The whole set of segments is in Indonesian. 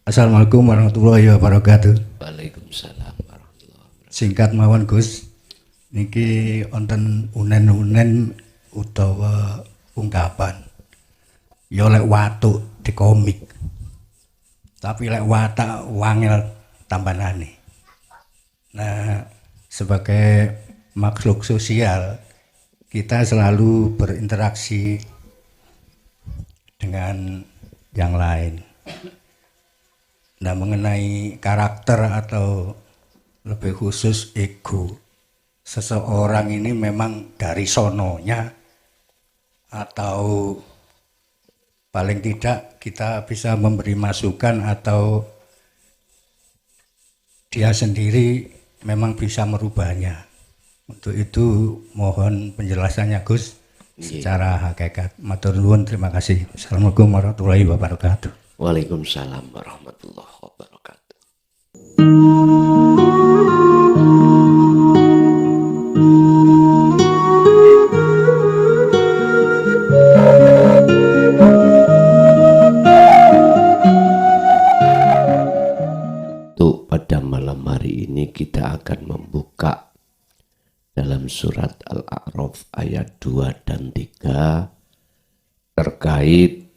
Assalamualaikum warahmatullahi wabarakatuh. Waalaikumsalam warahmatullahi wabarakatuh. Singkat mawon Gus, niki wonten unen-unen utawa ungkapan. Ya lek watuk di komik. Tapi lek watak wangel tambanane. Nah, sebagai makhluk sosial kita selalu berinteraksi dengan yang lain. Nah, mengenai karakter atau lebih khusus ego seseorang ini memang dari sononya atau paling tidak kita bisa memberi masukan atau dia sendiri memang bisa merubahnya. Untuk itu mohon penjelasannya Gus secara hakikat. Matur nuwun, terima kasih. Assalamualaikum warahmatullahi wabarakatuh. Waalaikumsalam warahmatullahi wabarakatuh. Untuk pada malam hari ini kita akan membuka dalam surat Al-A'raf ayat 2 dan 3 terkait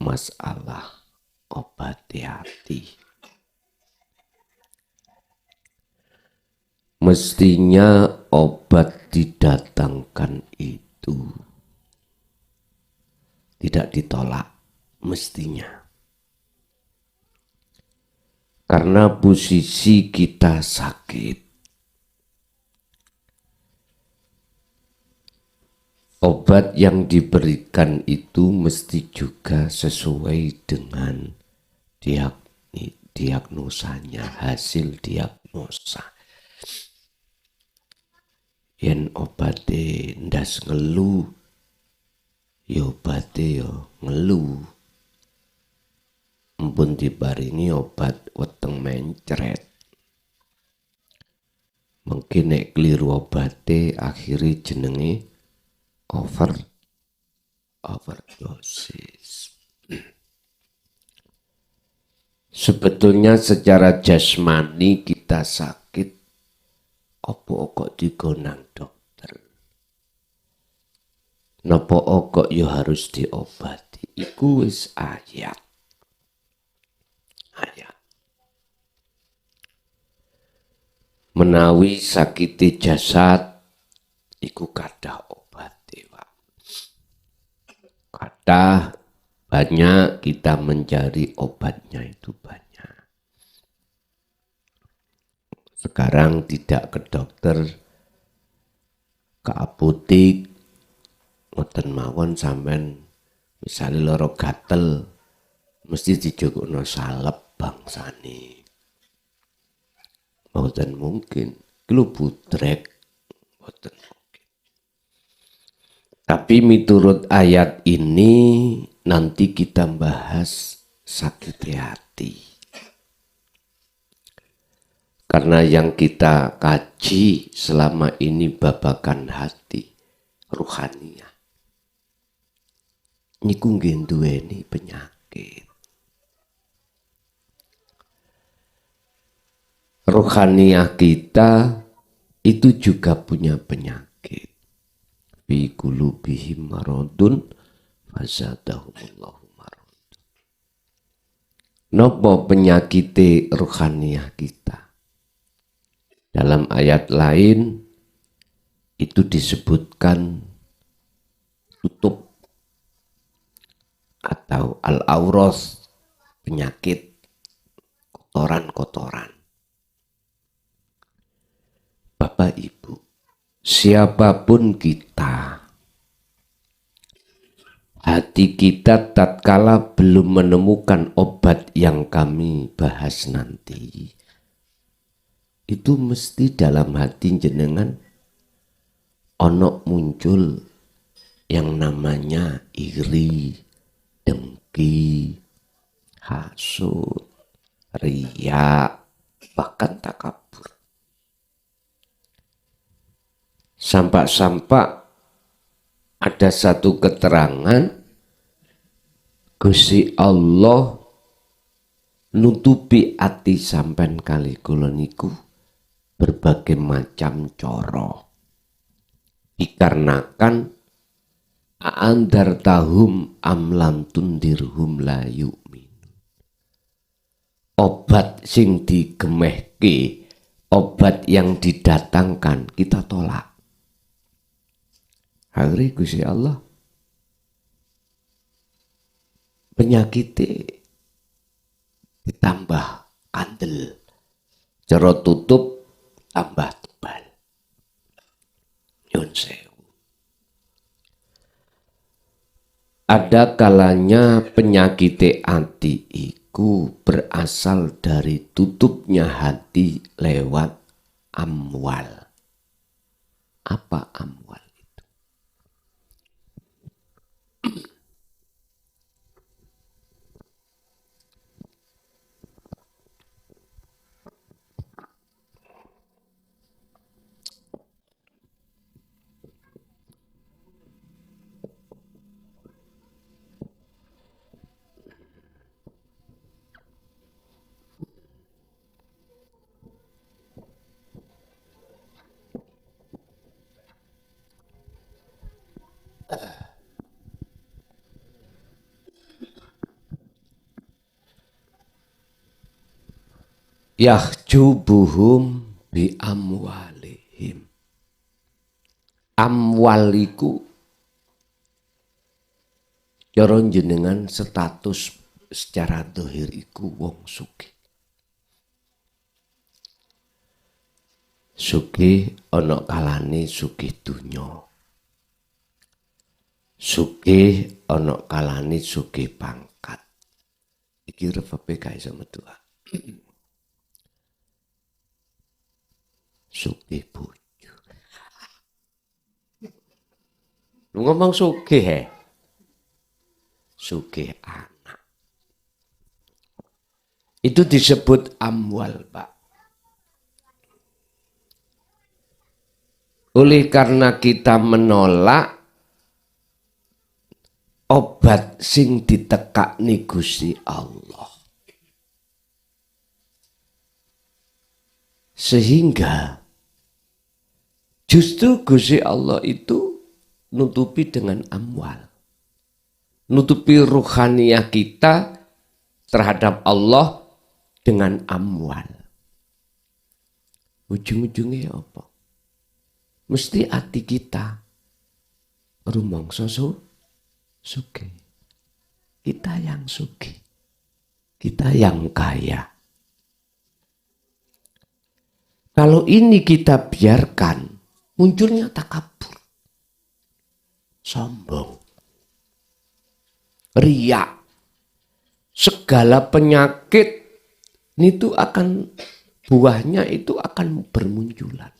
masalah obati hati. Mestinya obat didatangkan itu tidak ditolak, mestinya. Karena posisi kita sakit, obat yang diberikan itu mesti juga sesuai dengan diagnosanya, hasil diagnosa. Yen obate ndas ngelu, ya obate ya ngelu. Mpun dibaringi obat weteng mencret. Mungkin nek keliru obate akhirnya jenenge overdosis. Sebetulnya secara jasmani kita sakit, opo kok digonang dokter? Nopo kok yo harus diobati? Iku wis ayat. Menawi sakiti jasad, iku kadah obati, Pak. Kadah banyak kita mencari obatnya itu banyak. Sekarang tidak ke dokter, ke apotek, ngoten mawon sampean misalnya loro gatel, mesti dijogokno salep bangsane. Mboten mungkin, kilo budrek, mboten mungkin. Tapi miturut ayat ini nanti kita bahas sakit hati. Karena yang kita kaji selama ini babakan hati, ruhaniyah. Niku nggih duweni penyakit. Rohaniyah kita itu juga punya penyakit. Fi qulubihim maradun fazadahumullahu maradun. Nopo penyakite rohaniyah kita? Dalam ayat lain itu disebutkan tutup atau al-auros, penyakit kotoran-kotoran. Bapak Ibu, siapapun kita, hati kita tatkala belum menemukan obat yang kami bahas nanti, itu mesti dalam hati jenengan ono muncul yang namanya iri, dengki, hasud, riya, bahkan takabur. Sampak-sampak ada satu keterangan Gusti Allah nutupi ati sampean kali kula niku berbagai macam cara. Dikarenakan andartahum amlam tundirhum la yu'min. Obat sing digemehke, obat yang didatangkan kita tolak. Akhirnya Gusti Allah penyakit ditambah kandel, cara tutup tambah tebal. Nyun sewu. Ada kalanya penyakit ati iku berasal dari tutupnya hati lewat amwal. Apa amwal itu? Yahjubuhum bi amwalihim. Amwaliku cara jenengan status secara dohir iku wong sugih. Sugih ana kalane sugih dunya. Sugih ana kalane sugih pangkat. Iki repepe kae sama Tuhan. Sugih bojo. Lu ngomong sugih sugih anak. Itu disebut amwal, Pak. Oleh karena kita menolak obat sing ditekakni Gusti Allah. Sehingga justru Gusti Allah itu nutupi dengan amwal. Nutupi ruhaniyah kita terhadap Allah dengan amwal. Ujung-ujungnya apa? Mesti hati kita rumangsa sugih. Kita yang sugih. Kita yang kaya. Kalau ini kita biarkan, munculnya takabur, sombong, riya, segala penyakit itu akan buahnya itu akan bermunculan.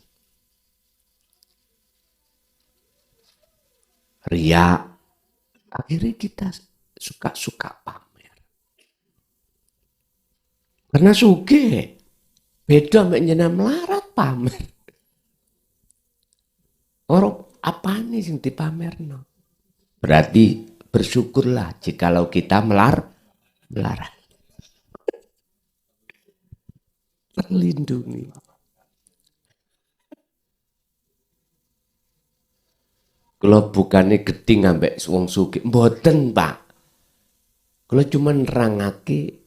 Riya, akhirnya kita suka pamer. Karena sugih, beda mbak jenengan melarat pamer. Orang apa nih yang dipamerno? Berarti bersyukurlah jikalau kita melarat. Terlindungi. Kalau bukannya geding ambek wong sugih, mboten Pak. Kalau cuma nerangake,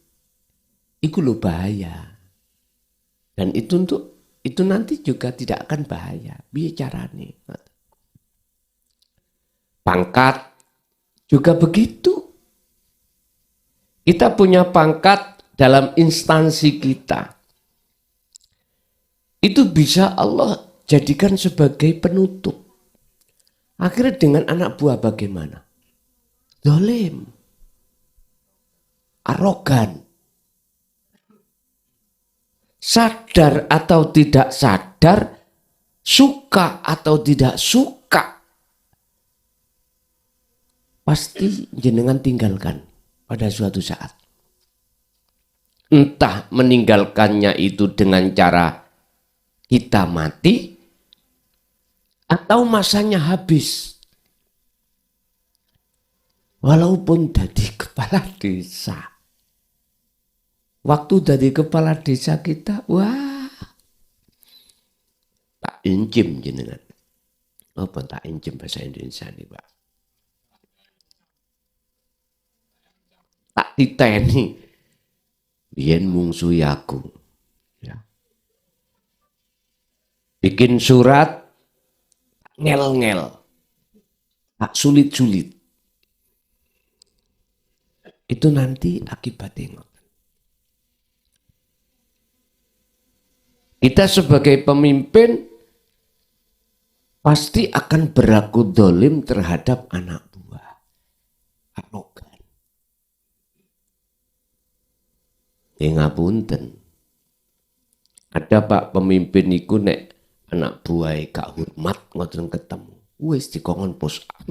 iku lho bahaya. Dan itu nanti juga tidak akan bahaya. Bicarane. Pangkat juga begitu. Kita punya pangkat dalam instansi kita. Itu bisa Allah jadikan sebagai penutup. Akhirnya dengan anak buah bagaimana? Zalim. Arogan. Sadar atau tidak sadar, suka atau tidak suka, pasti jenengan tinggalkan pada suatu saat. Entah meninggalkannya itu dengan cara kita mati, atau masanya habis. Walaupun jadi kepala desa. Waktu dari kepala desa kita, wah, tak incim jenengan. Apa tak incim bahasa Indonesia nih Pak? Tak titeni. Biyen mungsuhi aku. Ya. Bikin surat, ngel-ngel. Tak sulit-sulit. Itu nanti akibatnya. Kita sebagai pemimpin pasti akan berlaku dolim terhadap anak buah. Arogan. Ngapunten. Ada Pak pemimpin iku nek anak buah gak hormat ngoten ketemu. Wis dikongkon push up.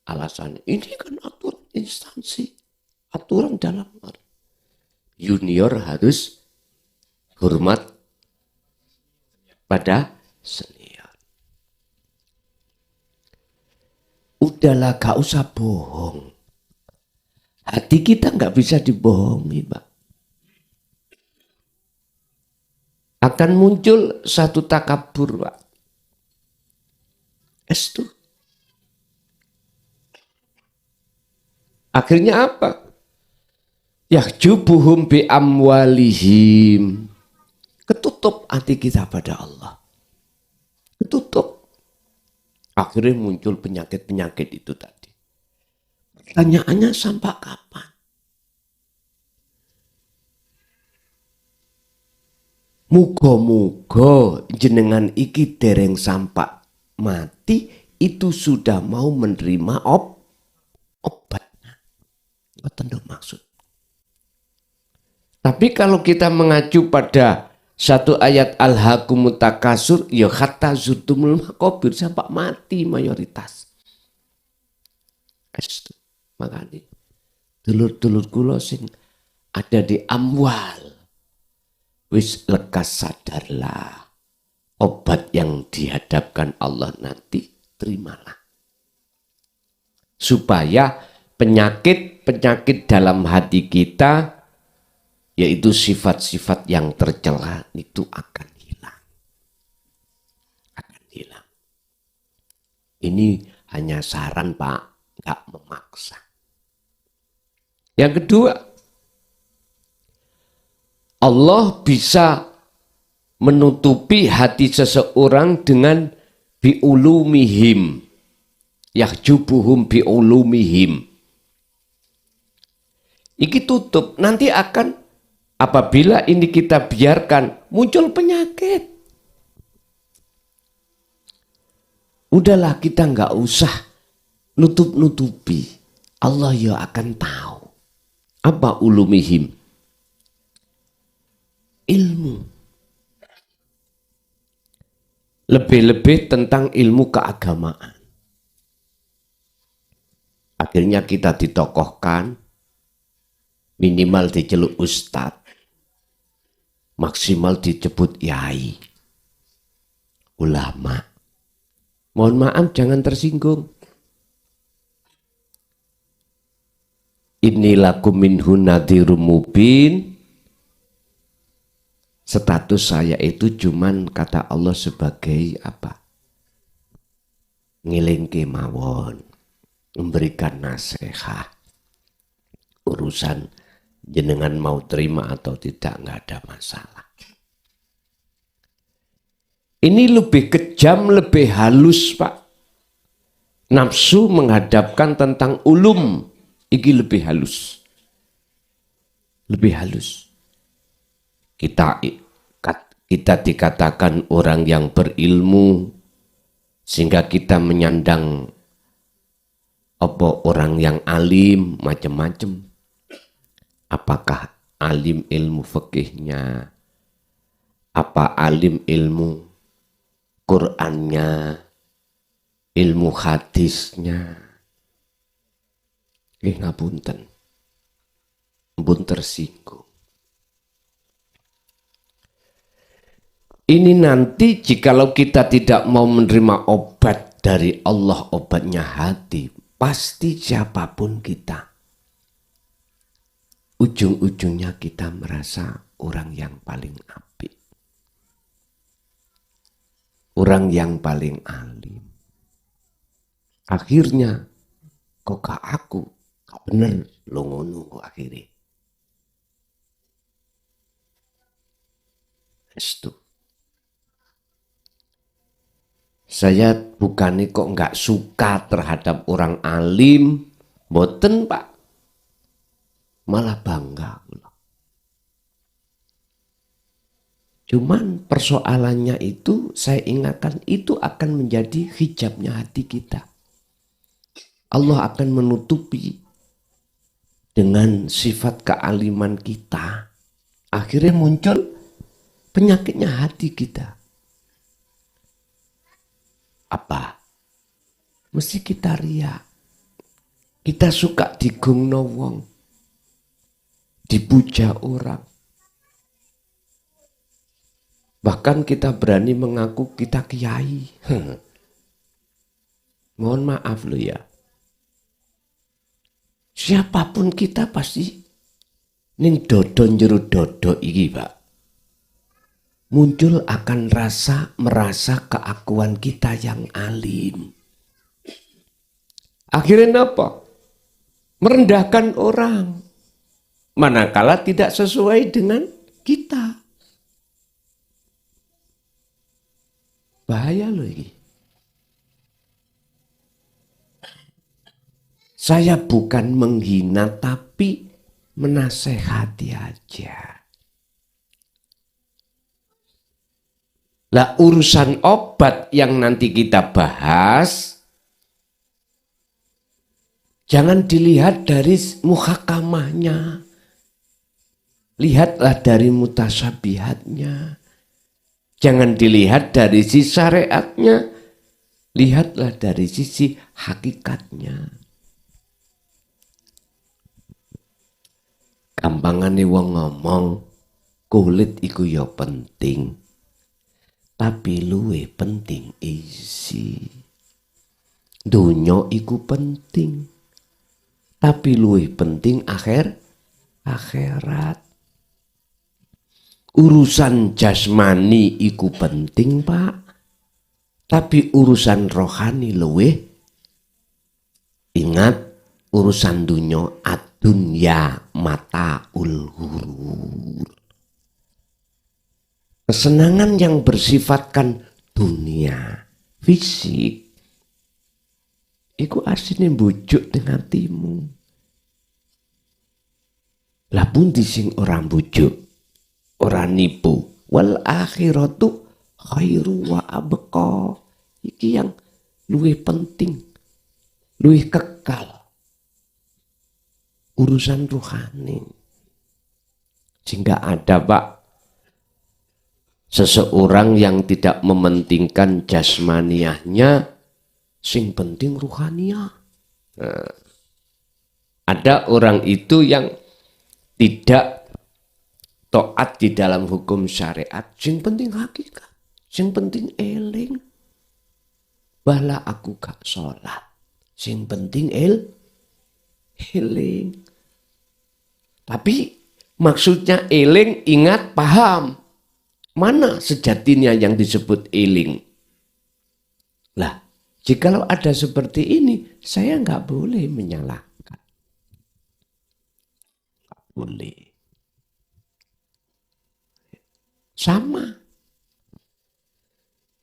Alasannya ini kan aturan instansi, aturan dalam junior harus hormat pada senior. Udahlah gak usah bohong. Hati kita gak bisa dibohongi Pak. Akan muncul satu takabur Pak. Estu. Akhirnya apa? Yahjubuhum bi amwalihim. Ketutup hati kita pada Allah. Ketutup. Akhirnya muncul penyakit-penyakit itu tadi. Pertanyaannya sampai kapan? Muga-muga jenengan iki dereng sampai mati itu sudah mau menerima obatnya. Betul maksud. Tapi kalau kita mengacu pada satu ayat Al-Hakumut Takasur, ya hatta zurtumul maqabir sampai mati mayoritas. Makanya dulur-dulur kula sing ada di amwal wis lekas sadarlah obat yang dihadapkan Allah nanti terimalah. Supaya penyakit-penyakit dalam hati kita yaitu sifat-sifat yang tercela itu akan hilang. Akan hilang. Ini hanya saran Pak, gak memaksa. Yang kedua, Allah bisa menutupi hati seseorang dengan biulumihim. Yahjubuhum biulumihim. Iki tutup, nanti akan apabila ini kita biarkan muncul penyakit. Udahlah kita nggak usah nutup-nutupi. Allah ya akan tahu. Apa ulumihim? Ilmu. Lebih-lebih tentang ilmu keagamaan. Akhirnya kita ditokohkan, minimal diceluk ustadz. Maksimal disebut yai, ulama. Mohon maaf jangan tersinggung. Inilakum minhu nadhirum mubin. Status saya itu cuman kata Allah sebagai apa? Ngilingke mawon, memberikan nasihat. Urusan jenengan mau terima atau tidak nggak ada masalah. Ini lebih kejam, lebih halus Pak. Nafsu menghadapkan tentang ulum. Ini lebih halus. Lebih halus. Kita dikatakan orang yang berilmu sehingga kita menyandang apa orang yang alim macam-macam. Apakah alim ilmu fikihnya? Apa alim ilmu Qur'annya? Ilmu hadisnya? Ngapunten. Pun tersinggung. Ini nanti jikalau kita tidak mau menerima obat dari Allah, obatnya hati, pasti siapapun kita ujung-ujungnya kita merasa orang yang paling apik. Orang yang paling alim. Akhirnya, kok gak aku, gak bener lo ngono kok akhirnya. Itu. Saya bukannya kok gak suka terhadap orang alim, mboten Pak. Malah bangga. Cuman persoalannya itu saya ingatkan itu akan menjadi hijabnya hati kita. Allah akan menutupi dengan sifat kealiman kita. Akhirnya muncul penyakitnya hati kita. Apa? Mesti kita riak. Kita suka digungno wong. Dipuja orang. Bahkan kita berani mengaku kita kiai. Mohon maaf loh ya. Siapapun kita pasti ning dodo njero dodo iki Pak. Muncul akan merasa keakuan kita yang alim. Akhirnya apa? Merendahkan orang. Manakala tidak sesuai dengan kita. Bahaya loh ini. Saya bukan menghina tapi menasehati aja. Lah urusan obat yang nanti kita bahas, jangan dilihat dari muhakamahnya. Lihatlah dari mutasabihatnya. Jangan dilihat dari sisi syariatnya, lihatlah dari sisi hakikatnya. Gampangane wong ngomong, kulit iku ya penting, tapi luwih penting isi. Dunya iku penting, tapi luwih penting akhirat. Urusan jasmani iku penting Pak, tapi urusan rohani luwih. Ingat urusan dunya ad-dunya mataul ghurur. Kesenangan yang bersifatkan dunia, fisik, iku asline bujuk dengan hatimu. Lah pundi sing orang bujuk? Orang nipu. Wal akhiratu khairu wa abqa. Iki yang luwih penting, luwih kekal. Urusan rohani. Sehingga ada Pak, seseorang yang tidak mementingkan jasmaniahnya, sing penting ruhaniah. Nah, ada orang itu yang tidak taat di dalam hukum syariat, sing penting hakikat, sing penting eling. Bala aku gak sholat, sing penting eling. Tapi maksudnya eling, ingat, paham. Mana sejatinya yang disebut eling? Lah, jikalau ada seperti ini, saya nggak boleh menyalahkan. Nggak boleh. Sama.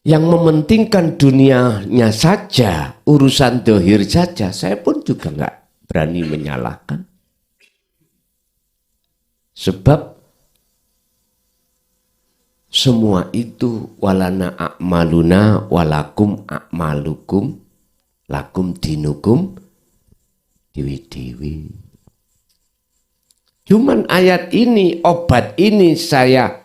Yang mementingkan dunianya saja, urusan dohir saja, saya pun juga nggak berani menyalahkan. Sebab semua itu walana a'maluna walakum a'malukum lakum dinukum dewi-dewi. Cuman ayat ini, obat ini saya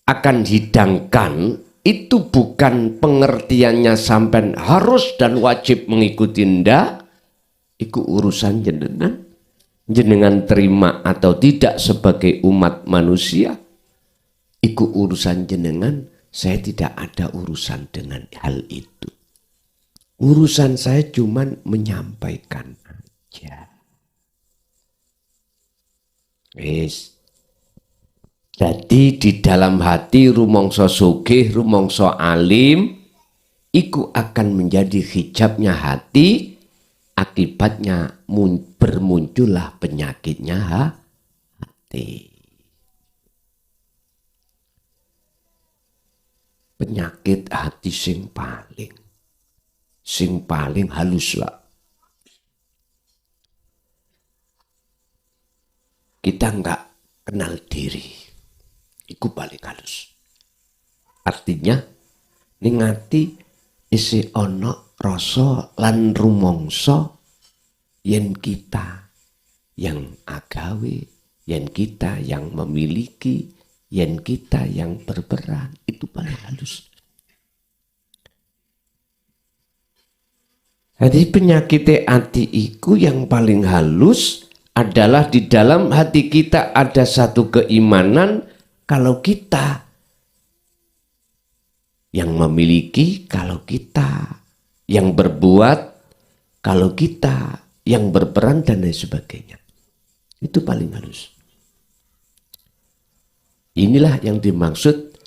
akan hidangkan, itu bukan pengertiannya sampai harus dan wajib mengikuti ndak. Itu urusan jenengan terima atau tidak sebagai umat manusia. Iku urusan jenengan, saya tidak ada urusan dengan hal itu. Urusan saya cuman menyampaikan aja. Wis. Jadi di dalam hati rumangsa sugih, rumangsa alim, iku akan menjadi hijabnya hati, akibatnya bermuncullah penyakitnya hati. Penyakit hati sing paling halus lah. Kita enggak kenal diri. Iku paling halus. Artinya ning ati isi ana rasa lan rumangsa yen kita yang agawe, yen kita yang memiliki, yen kita yang berperan, itu paling halus. Jadi penyakit hati iku yang paling halus adalah di dalam hati kita ada satu keimanan kalau kita yang memiliki, kalau kita yang berbuat, kalau kita yang berperan dan lain sebagainya. Itu paling halus. Inilah yang dimaksud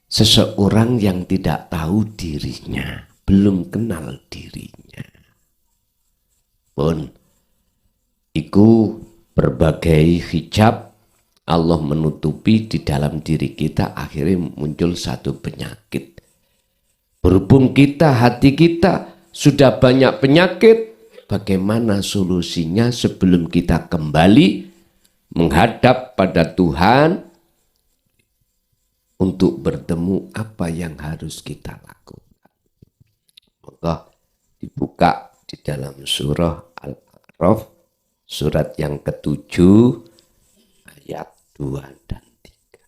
seseorang yang tidak tahu dirinya, belum kenal dirinya. Pun, iku berbagai hijab Allah menutupi di dalam diri kita, akhirnya muncul satu penyakit. Berhubung kita, hati kita sudah banyak penyakit, bagaimana solusinya sebelum kita kembali menghadap pada Tuhan untuk bertemu apa yang harus kita lakukan. Maka dibuka di dalam surah Al-A'raf, surat yang ke-7, ayat 2 dan 3.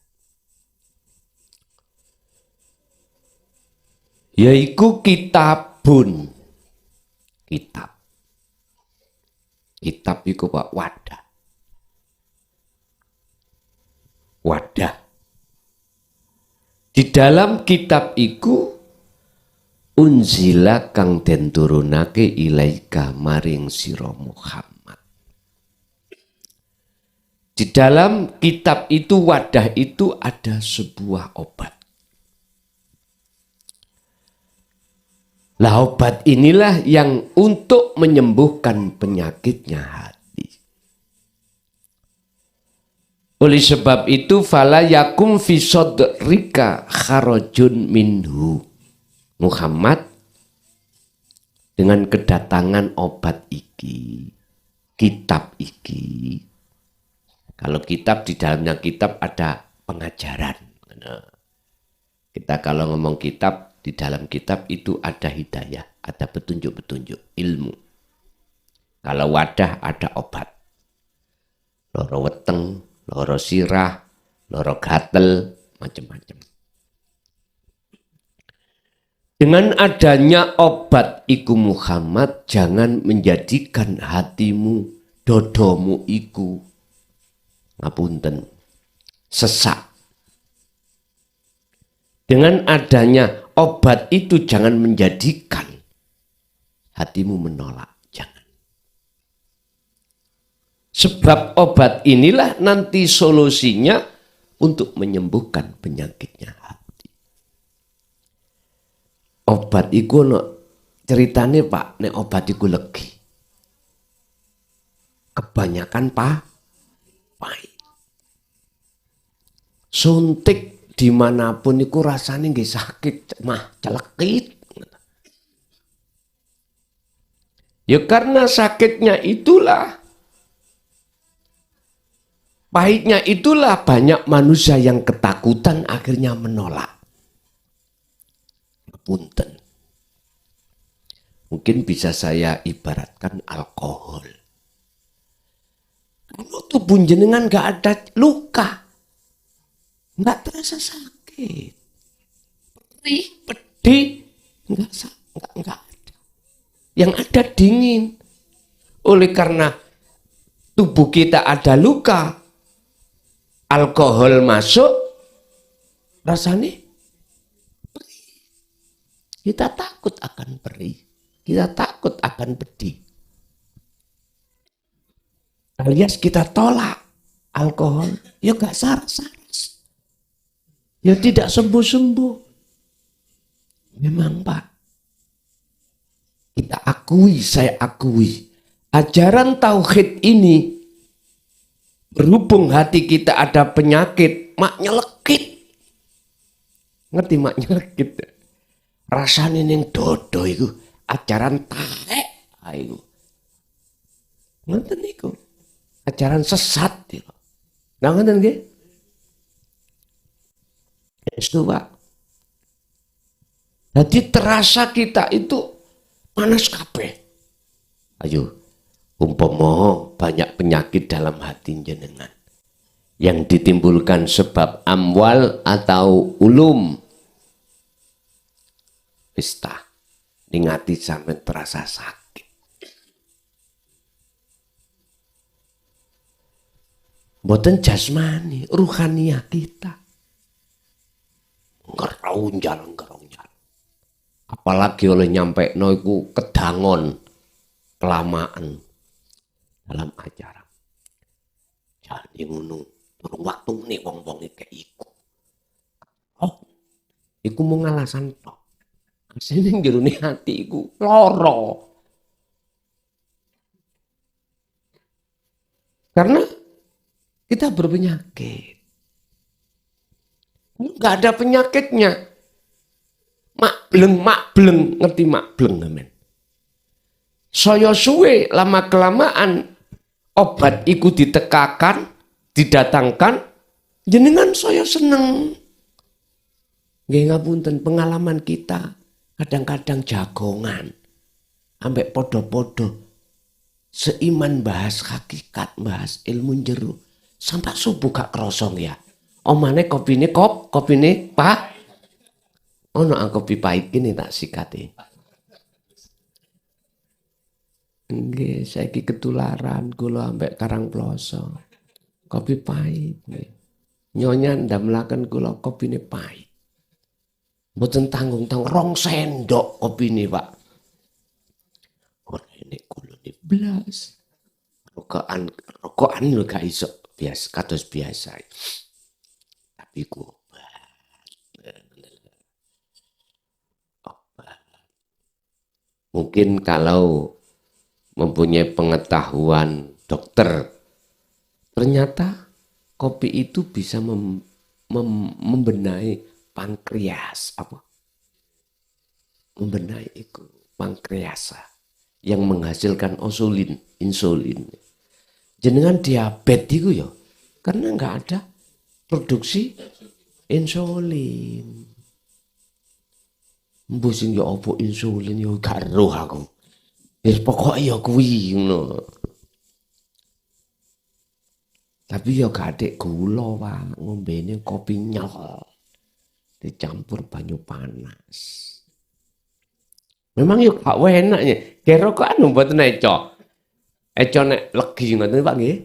Yaiku kitabun. Kitab. Kitab itu Pak, wadah. Wadah. Di dalam kitab iku unzila kang den turunake ilaika maring sira Muhammad. Di dalam kitab itu, wadah itu ada sebuah obat. Lah obat inilah yang untuk menyembuhkan penyakitnya hati. Oleh sebab itu fala yakum fi sadrika kharajun minhu. Muhammad, dengan kedatangan obat iki, kitab iki. Kalau kitab, di dalamnya kitab ada pengajaran. Kita kalau ngomong kitab, di dalam kitab itu ada hidayah, ada petunjuk-petunjuk, ilmu. Kalau wadah ada obat. Loro weteng, loro sirah, loro gatel, macam-macam. Dengan adanya obat iku Muhammad, jangan menjadikan hatimu, dodomu iku ngapunten, sesak. Dengan adanya obat itu jangan menjadikan hatimu menolak. Jangan. Sebab obat inilah nanti solusinya untuk menyembuhkan penyakitnya hati. Obat iku ceritane Pak, nek obat iku legi. Kebanyakan pahit. Suntik dimanapun iku rasanya nggih sakit, mah celekit. Ya karena sakitnya itulah, pahitnya itulah banyak manusia yang ketakutan akhirnya menolak. Punten. Mungkin bisa saya ibaratkan alkohol. Kalau tubuh jenengan nggak ada luka, nggak terasa sakit, perih, pedih, nggak ada. Yang ada dingin. Oleh karena tubuh kita ada luka, alkohol masuk, rasanya perih. Kita takut akan perih, kita takut akan pedih. Alias kita tolak. alkohol, ya gak saras-saras. Ya tidak sembuh-sembuh. Memang Pak, kita akui, saya akui, ajaran tauhid ini berhubung hati kita ada penyakit, mak nyelekit. Ngerti mak nyelekit? Rasanya ning dodo itu ajaran taek iku. Ngoten niku. Ajaran sesat itu. Nah ngoten nggih. Itu Pak. Jadi terasa kita itu panas kabeh. Ayo, umpama banyak penyakit dalam hati jenengan yang ditimbulkan sebab amwal atau ulum. Pesta, ning ati sampean terasa sakit. Mboten jasmani, ruhaniah kita. Ngeronjal. Apalagi oleh nyampe iku kedangon kelamaan dalam acara. Jadi ngono, durung waktune wong-wong iki iku. Oh, iku mung alasan tok. Asline jerone ati iku lara. Karena kita berpenyakit. Enggak ada penyakitnya. Makbleng, ngerti makbleng amen. Saya suwe lama kelamaan obat iku ditekakan, didatangkan, jenengan saya seneng. Nggih ngapunten, pengalaman kita kadang-kadang jagongan. Ambek podo-podo. Seiman bahas hakikat, bahas ilmu jero. Sampai subuh gak krosong ya. Omane kopine Pak. Ono kopi pahit ini tak sikati. Nggih, saiki ketularan kula ambek Karang Ploso. Kopi pahit. Nyonya ndamelaken kula kopine pahit. Mboten tanggung-tanggung 2 sendok kopine, Pak. Ora ini kula ni blas. Rokokan lho gak iso biasa kados biasa. Tapi ku mungkin kalau mempunyai pengetahuan dokter, ternyata kopi itu bisa membenahi pankreas, membenahi itu pankreasa yang menghasilkan insulin. Jenengan diabetes itu ya, karena nggak ada produksi insulin. Mbok sing ya apa insulin ya gak roh aku. Wis pokoke ya kuwi ngono. Tapi ya gak adek gula, Pak. Ngombene kopi nyol. Dicampur banyu panas. Memang ya gak enaknya. Kira kok anu mboten eco. Eco nek legi ngoten Pak nggih.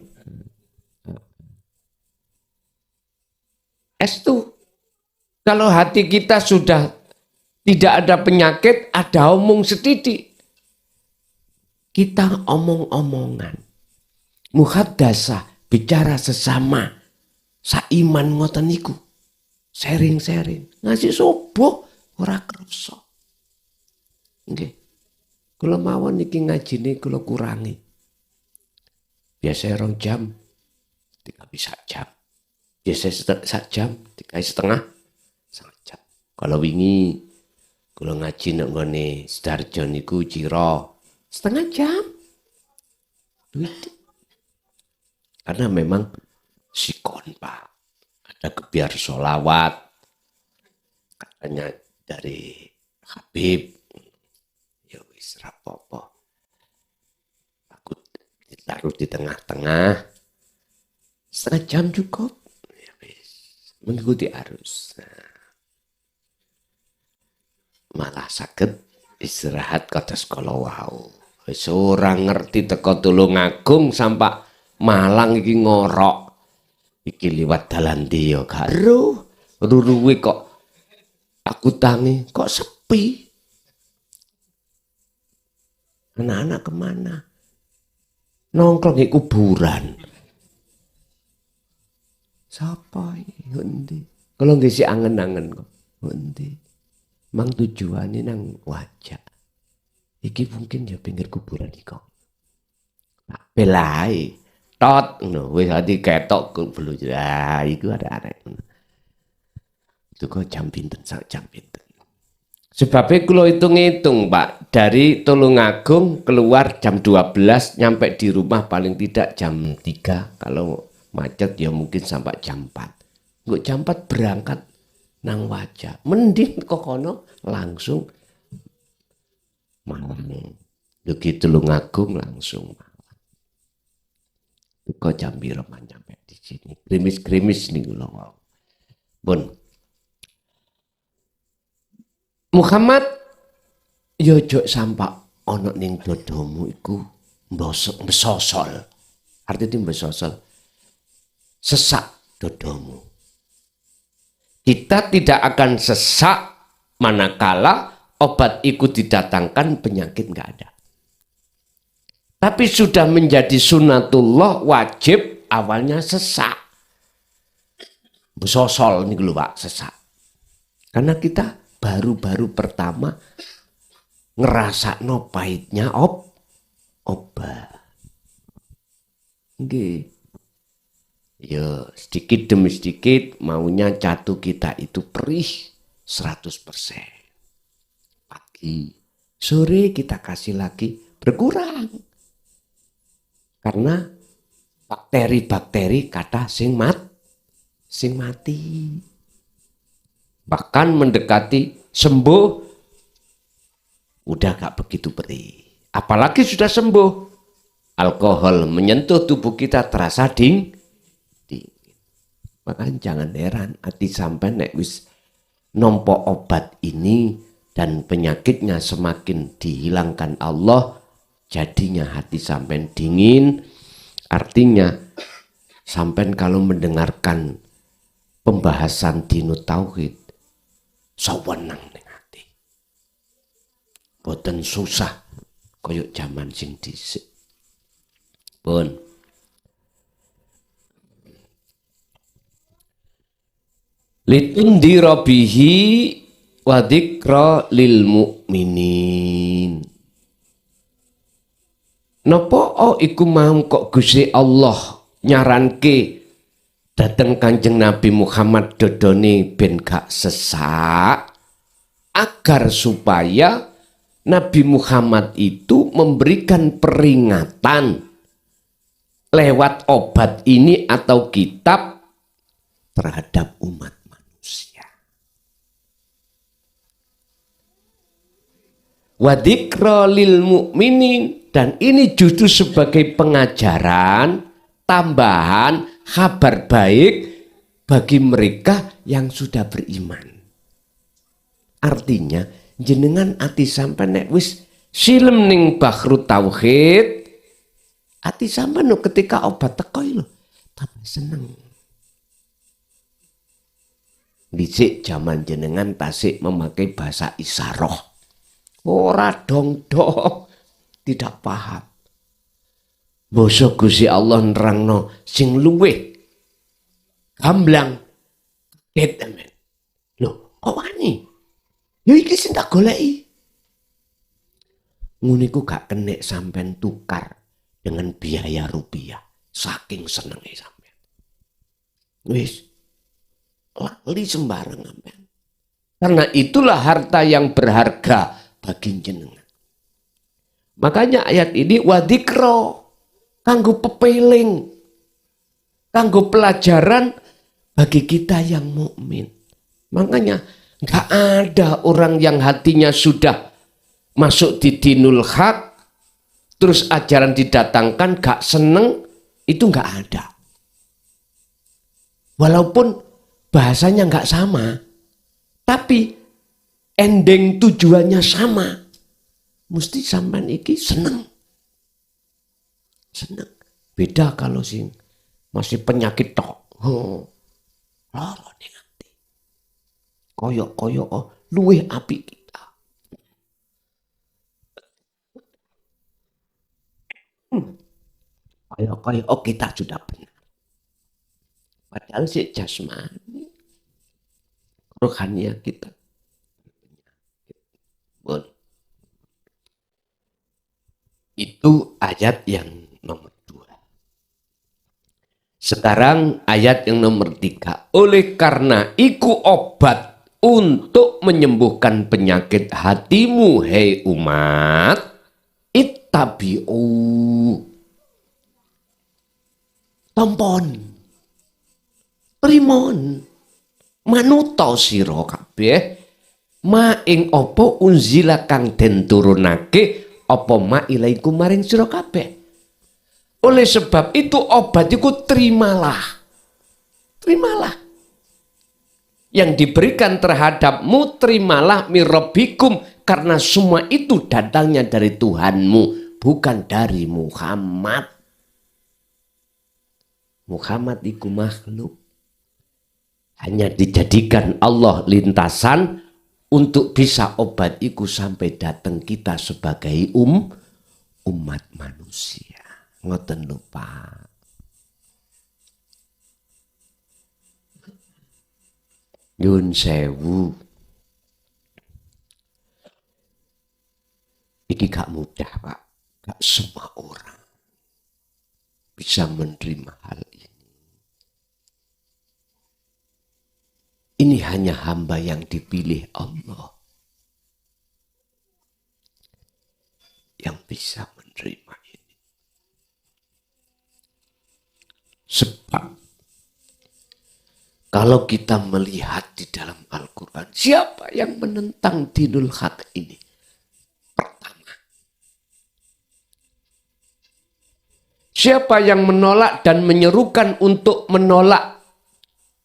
Estu. Kalau hati kita sudah tidak ada penyakit, ada omong setitik. Kita omong-omongan. Muhadasah, bicara sesama. Saiman ngoten niku. Sharing-sharing. Ngasih subuh ora krasa. Nggih. Kula mawon niki ngajine kula kurangi. Biasa 2 jam, 3 bisa jam. Biasa 1 jam, 3 setengah, 1 jam. Kalau wingi kula ngaji nang nggone Sidarjo niku Ciro 1/2 jam. Karena memang sikon Pak. Ada kebiar sholawat. Katanya dari Habib. Ya wis rapopo. Aku ditaruh di tengah-tengah. 1/2 jam cukup. Ya wis. Mengikuti arus. Malah sakit istirahat kados kala wau. Wis ora ngerti teko Tulungagung sampai Malang iki ngorok. Iki liwat dalan ndi ya gak ero. Ruruwe kok aku tangi kok sepi. Anak-anak kemana? Nongkrong di kuburan. Sapa iki endi? Kalau nggih si angen-angen kok. Endi? Mang tujuane nang wajah. Iki mungkin ya pinggir kuburan iki kok. Tak belai. Tot ngono wis ati ketok belu. Ah iku arek-arek. Itu kok jam pinten sak jam pinten. Sebabnya kalau hitung-hitung Pak, dari Tulungagung keluar jam 12, nyampe di rumah paling tidak jam 3, kalau macet ya mungkin sampai jam 4. Nggak jam 4 berangkat nang Wajah. Mending kok kono langsung Malang. Begitu Tulungagung langsung Malang. Kok jam piro nyampe di sini. Grimis-grimis nih kula. Pun Muhammad yo ojo sampak ana ning dodomu iku mbosol. Artinya mbosol. Sesak dodomu. Kita tidak akan sesak manakala obat itu didatangkan penyakit enggak ada. Tapi sudah menjadi sunatullah wajib awalnya sesak. Mbosol niku lho Pak, sesak. Karena kita baru-baru pertama ngerasakno pahitnya obat. Nggih. Ya sedikit demi sedikit maunya jatuh kita itu perih 100%. Pagi, sore kita kasih lagi berkurang. Karena bakteri-bakteri kata sing mati. Bahkan mendekati sembuh, udah gak begitu perih. Apalagi sudah sembuh, alkohol menyentuh tubuh kita terasa dingin. Makanya jangan heran, hati sampai nek wis nompo obat ini dan penyakitnya semakin dihilangkan Allah, jadinya hati sampai dingin. Artinya sampai kalau mendengarkan pembahasan dinu tauhid, sawenang ning ati. Boten susah koyok zaman sing dhisik. Pun litundira bihi wa dzikra lil mukminin. Napa iku mau kok Gusti Allah nyaranke dateng Kanjeng Nabi Muhammad dodone ben gak sesak, agar supaya Nabi Muhammad itu memberikan peringatan lewat obat ini atau kitab terhadap umat manusia. Wa dzikra lil mukminin, dan ini justru sebagai pengajaran tambahan kabar baik bagi mereka yang sudah beriman. Artinya jenengan ati sampai nek wis silem ning bahru tauhid, ati sampai no ketika obat teko lho tambah seneng. Dhisik zaman jenengan tasik memakai bahasa isaroh. Ora dong, tidak paham. Basa Gusti Allah nerangno sing luweh gamblang kaget amen. Lho, kok wani? Ya iki sing tak goleki. Ngono iku gak kenek sampean tukar dengan biaya rupiah. Saking senenge sampean. Wis lali sembarang sampean. Karena itulah harta yang berharga bagi jenengan. Makanya ayat ini wadikro, kanggo pepeling, kanggo pelajaran bagi kita yang mukmin. Makanya nggak ada orang yang hatinya sudah masuk di dinul haq, terus ajaran didatangkan gak seneng, itu nggak ada. Walaupun bahasanya nggak sama, tapi ending tujuannya sama. Mesti sampean iki seneng. Beda kalau sing masih penyakit tok. Lara ning ati. Koyok luwih apik kita. Koyok kita sudah benar. Padahal si jasmani, rohania kita. Bon. Itu ayat yang nomor 2. Sekarang ayat yang nomor 3. Oleh karena iku obat untuk menyembuhkan penyakit hatimu, hei umat, ittabi'u. Tompon. Primon. Manuto sira kabeh ma ing apa unzila kang den turunake apa ma ilaikum maring sira kabeh. Oleh sebab itu obat iku terimalah. Terimalah. Yang diberikan terhadapmu terimalah mirabbikum, karena semua itu datangnya dari Tuhanmu, bukan dari Muhammad. Muhammad iku makhluk. Hanya dijadikan Allah lintasan untuk bisa obat iku sampai datang kita sebagai umat manusia. Ngoten lupa. Nyun sewu. Iki gak mudah, Pak. Gak semua orang bisa menerima hal ini. Ini hanya hamba yang dipilih Allah yang bisa menerima ini. Sebab kalau kita melihat di dalam Al-Quran, siapa yang menentang dinul haq ini? Pertama, siapa yang menolak dan menyerukan untuk menolak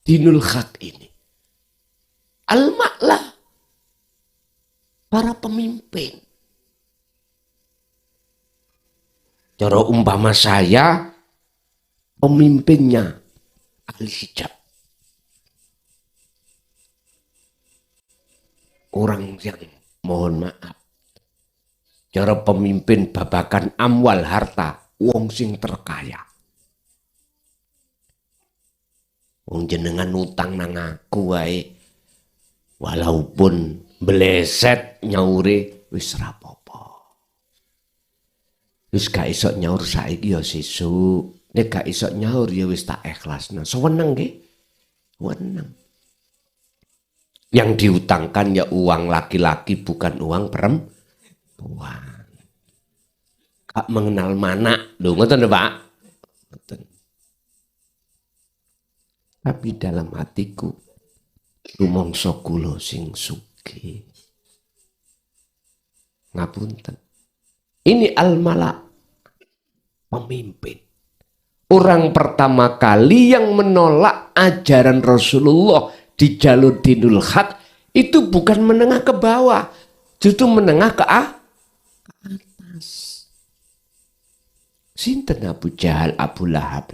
dinul haq ini? Al-Ma'lah, para pemimpin. Cara umpama saya pemimpinnya ahli hijab. Orang yang mohon maaf. Cara pemimpin babakan amwal harta, wong sing terkaya. Wong jenengan utang nang aku wae. Walaupun bleset nyaure wis rapopo. Wis gak iso nyaur saiki ya sesuk. Nek gak iso nyaur ya wis tak ikhlasna. Seweneng nggih. Weneng. Yang diutangkan ya uang laki-laki, bukan uang perempuan. Gak mengenal mana. Lho ngoten lho Pak. Ngoten. Tapi dalam hatiku rumangsa kula sing sugih. Ngapunten. Ini al-mala, pemimpin. Orang pertama kali yang menolak ajaran Rasulullah di jalur dinul haq itu bukan menengah ke bawah, justru menengah ke atas. Sinten Abu Jahal, Abu Lahab.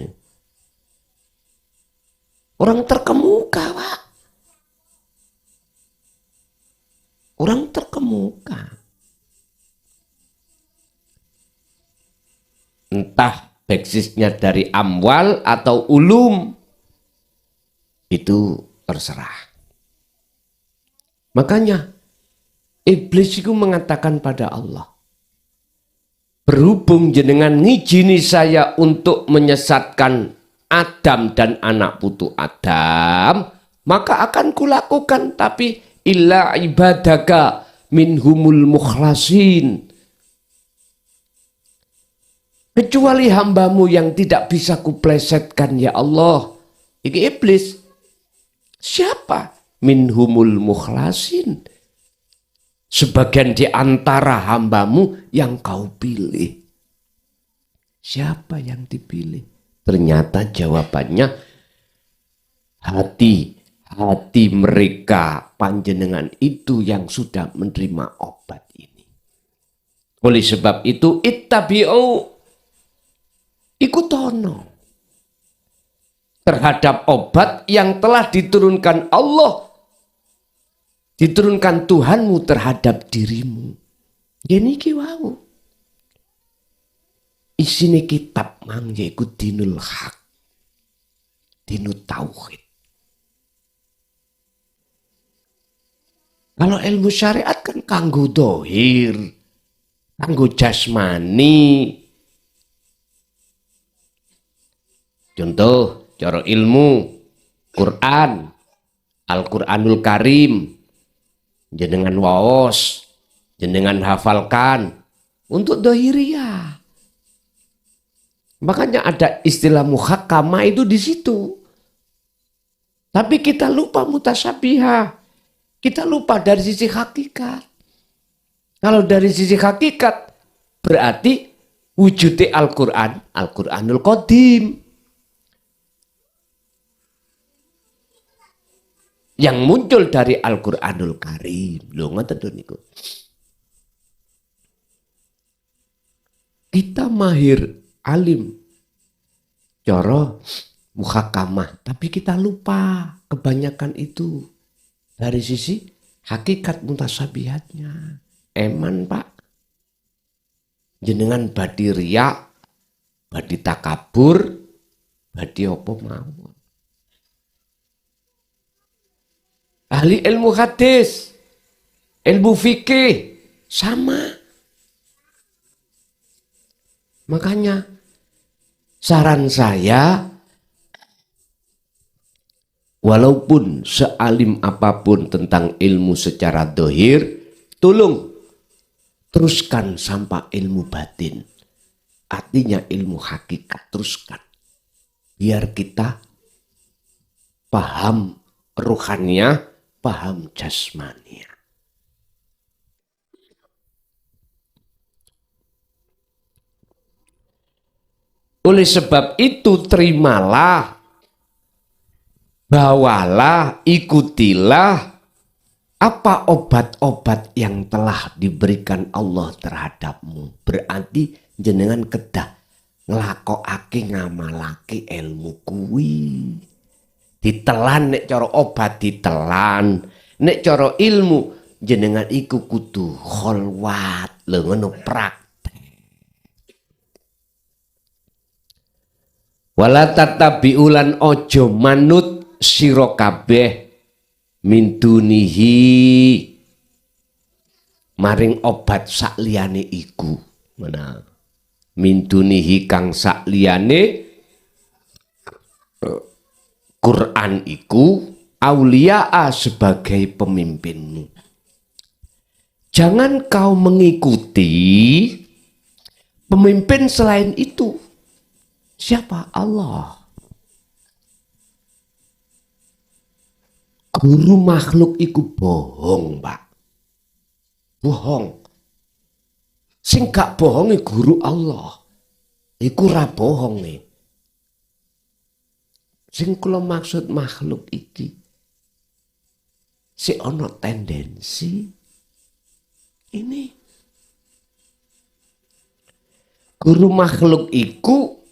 Orang terkemuka, Pak. Orang terkemuka. Entah basisnya dari amwal atau ulum, itu terserah. Makanya iblis itu mengatakan pada Allah, berhubung jenengan ngijini saya untuk menyesatkan Adam dan anak putu Adam, maka akan kulakukan, tapi illa ibadaka minhumul mukhlasin. Kecuali hambamu yang tidak bisa kuplesetkan ya Allah. Ini iblis. Siapa? Minhumul mukhlasin. Sebagian di antara hambamu yang kau pilih. Siapa yang dipilih? Ternyata jawabannya hati mereka panjenengan itu yang sudah menerima obat ini. Oleh sebab itu ittabi'u, ikutono terhadap obat yang telah diturunkan Allah, diturunkan Tuhanmu terhadap dirimu. Ini kiwau. Isine kitab mang yaiku dinul haq. dinu tauhid. Kalau ilmu syariat kan kanggo dohir, kanggo jasmani. Contoh, cara ilmu Quran, Al-Quranul Karim, jenengan waos, jenengan hafalkan untuk dohiriyah. Makanya ada istilah muhakama itu di situ. Tapi kita lupa mutasyabihah. Kita lupa dari sisi hakikat. Kalau dari sisi hakikat berarti wujudnya Al-Quran, Al-Quranul Qadim. Yang muncul dari Al-Quranul Karim. Loh, ngoten niku. Kita mahir alim cara muhakamah, tapi kita lupa kebanyakan itu dari sisi hakikat mutasyabihatnya. Eman Pak, jenengan badi riak, badi takabur, badi apa mawon. Ahli ilmu hadis, ilmu fikih sama. Makanya saran saya, walaupun sealim apapun tentang ilmu secara dohir, tolong teruskan sampai ilmu batin. Artinya ilmu hakikat teruskan. Biar kita paham ruhannya, paham jasmania. Oleh sebab itu terimalah, bawalah, ikutilah apa obat-obat yang telah diberikan Allah terhadapmu. Berarti jenengan kedah nglakokake ngamalake ilmu kuwi. Ditelan nek cara obat ditelan, nek cara ilmu jenengan iku kudu kholwat, lho ngono praktek. Wala tatabiulan ojo manut sira kabeh min dunihi maring obat sakliyane iku. Mana min dunihi kang sakliyane Quran iku auliaa sebagai pemimpinmu. Jangan kau mengikuti pemimpin selain itu. Siapa? Allah. Guru makhluk iku bohong, Pak. Bohong. Sing gak bohong guru Allah. Iku ra bohong nih. Sing kula maksud makhluk iki si ono tendensi ini. Guru makhluk iku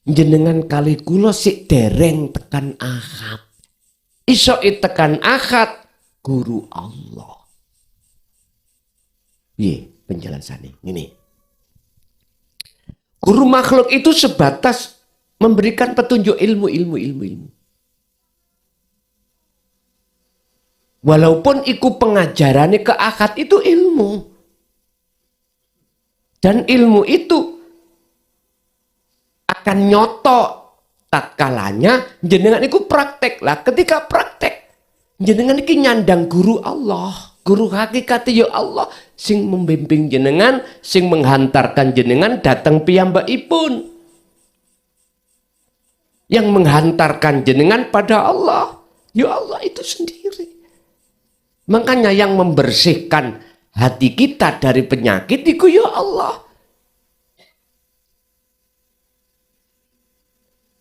jenengan kali kula sik dereng tekan ahad. Iso tekan ahad guru Allah. Piye penjelasannya? Ini. Guru makhluk itu sebatas memberikan petunjuk ilmu. Walaupun iku pengajarannya ke akad itu ilmu. Dan ilmu itu akan nyoto tatkalanya jenengan iku praktek lah. Ketika praktek jenengan iki nyandang guru Allah. Guru hakikat ya Allah. Sing membimbing jenengan, sing menghantarkan jenengan datang piyambakipun. Yang menghantarkan jenengan pada Allah, ya Allah itu sendiri. Makanya yang membersihkan hati kita dari penyakit itu ya Allah.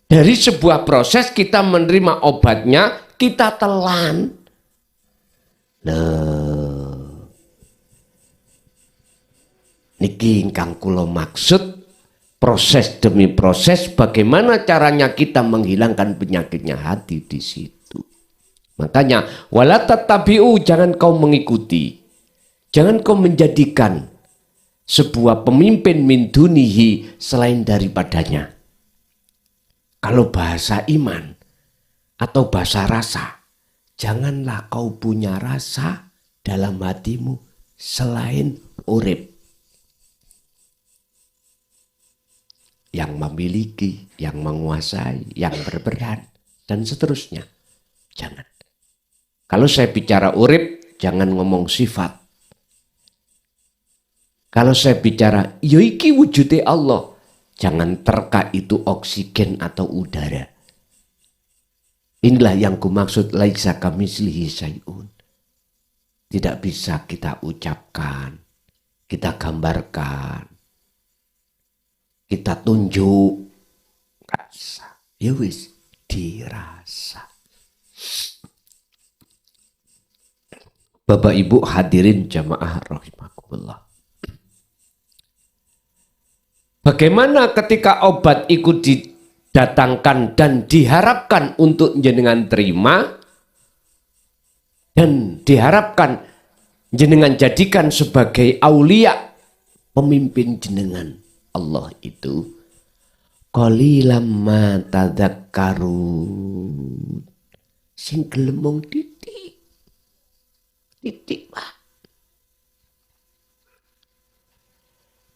Dari sebuah proses kita menerima obatnya, kita telan. Nah, niki ingkang kula maksud. Proses demi proses, bagaimana caranya kita menghilangkan penyakitnya hati di situ. Makanya, wala tatabi'u, jangan kau mengikuti. Jangan kau menjadikan sebuah pemimpin min dunihi selain daripadanya. Kalau bahasa iman, atau bahasa rasa. Janganlah kau punya rasa dalam hatimu selain urip. Yang memiliki, yang menguasai, yang berperan, dan seterusnya. Jangan. Kalau saya bicara urip, jangan ngomong sifat. Kalau saya bicara, ya iki wujudnya Allah. Jangan terka itu oksigen atau udara. Inilah yang kumaksud laisa kamitslihi syai'un. Tidak bisa kita ucapkan, kita gambarkan, kita tunjuk. Rasa. Ya wis, dirasa. Bapak Ibu hadirin jamaah rahimakumullah. Bagaimana ketika obat itu didatangkan dan diharapkan untuk jenengan terima dan diharapkan jenengan jadikan sebagai aulia pemimpin jenengan Allah itu, qalilam ma tadzakkarun. Sing gelem mung titik Pak.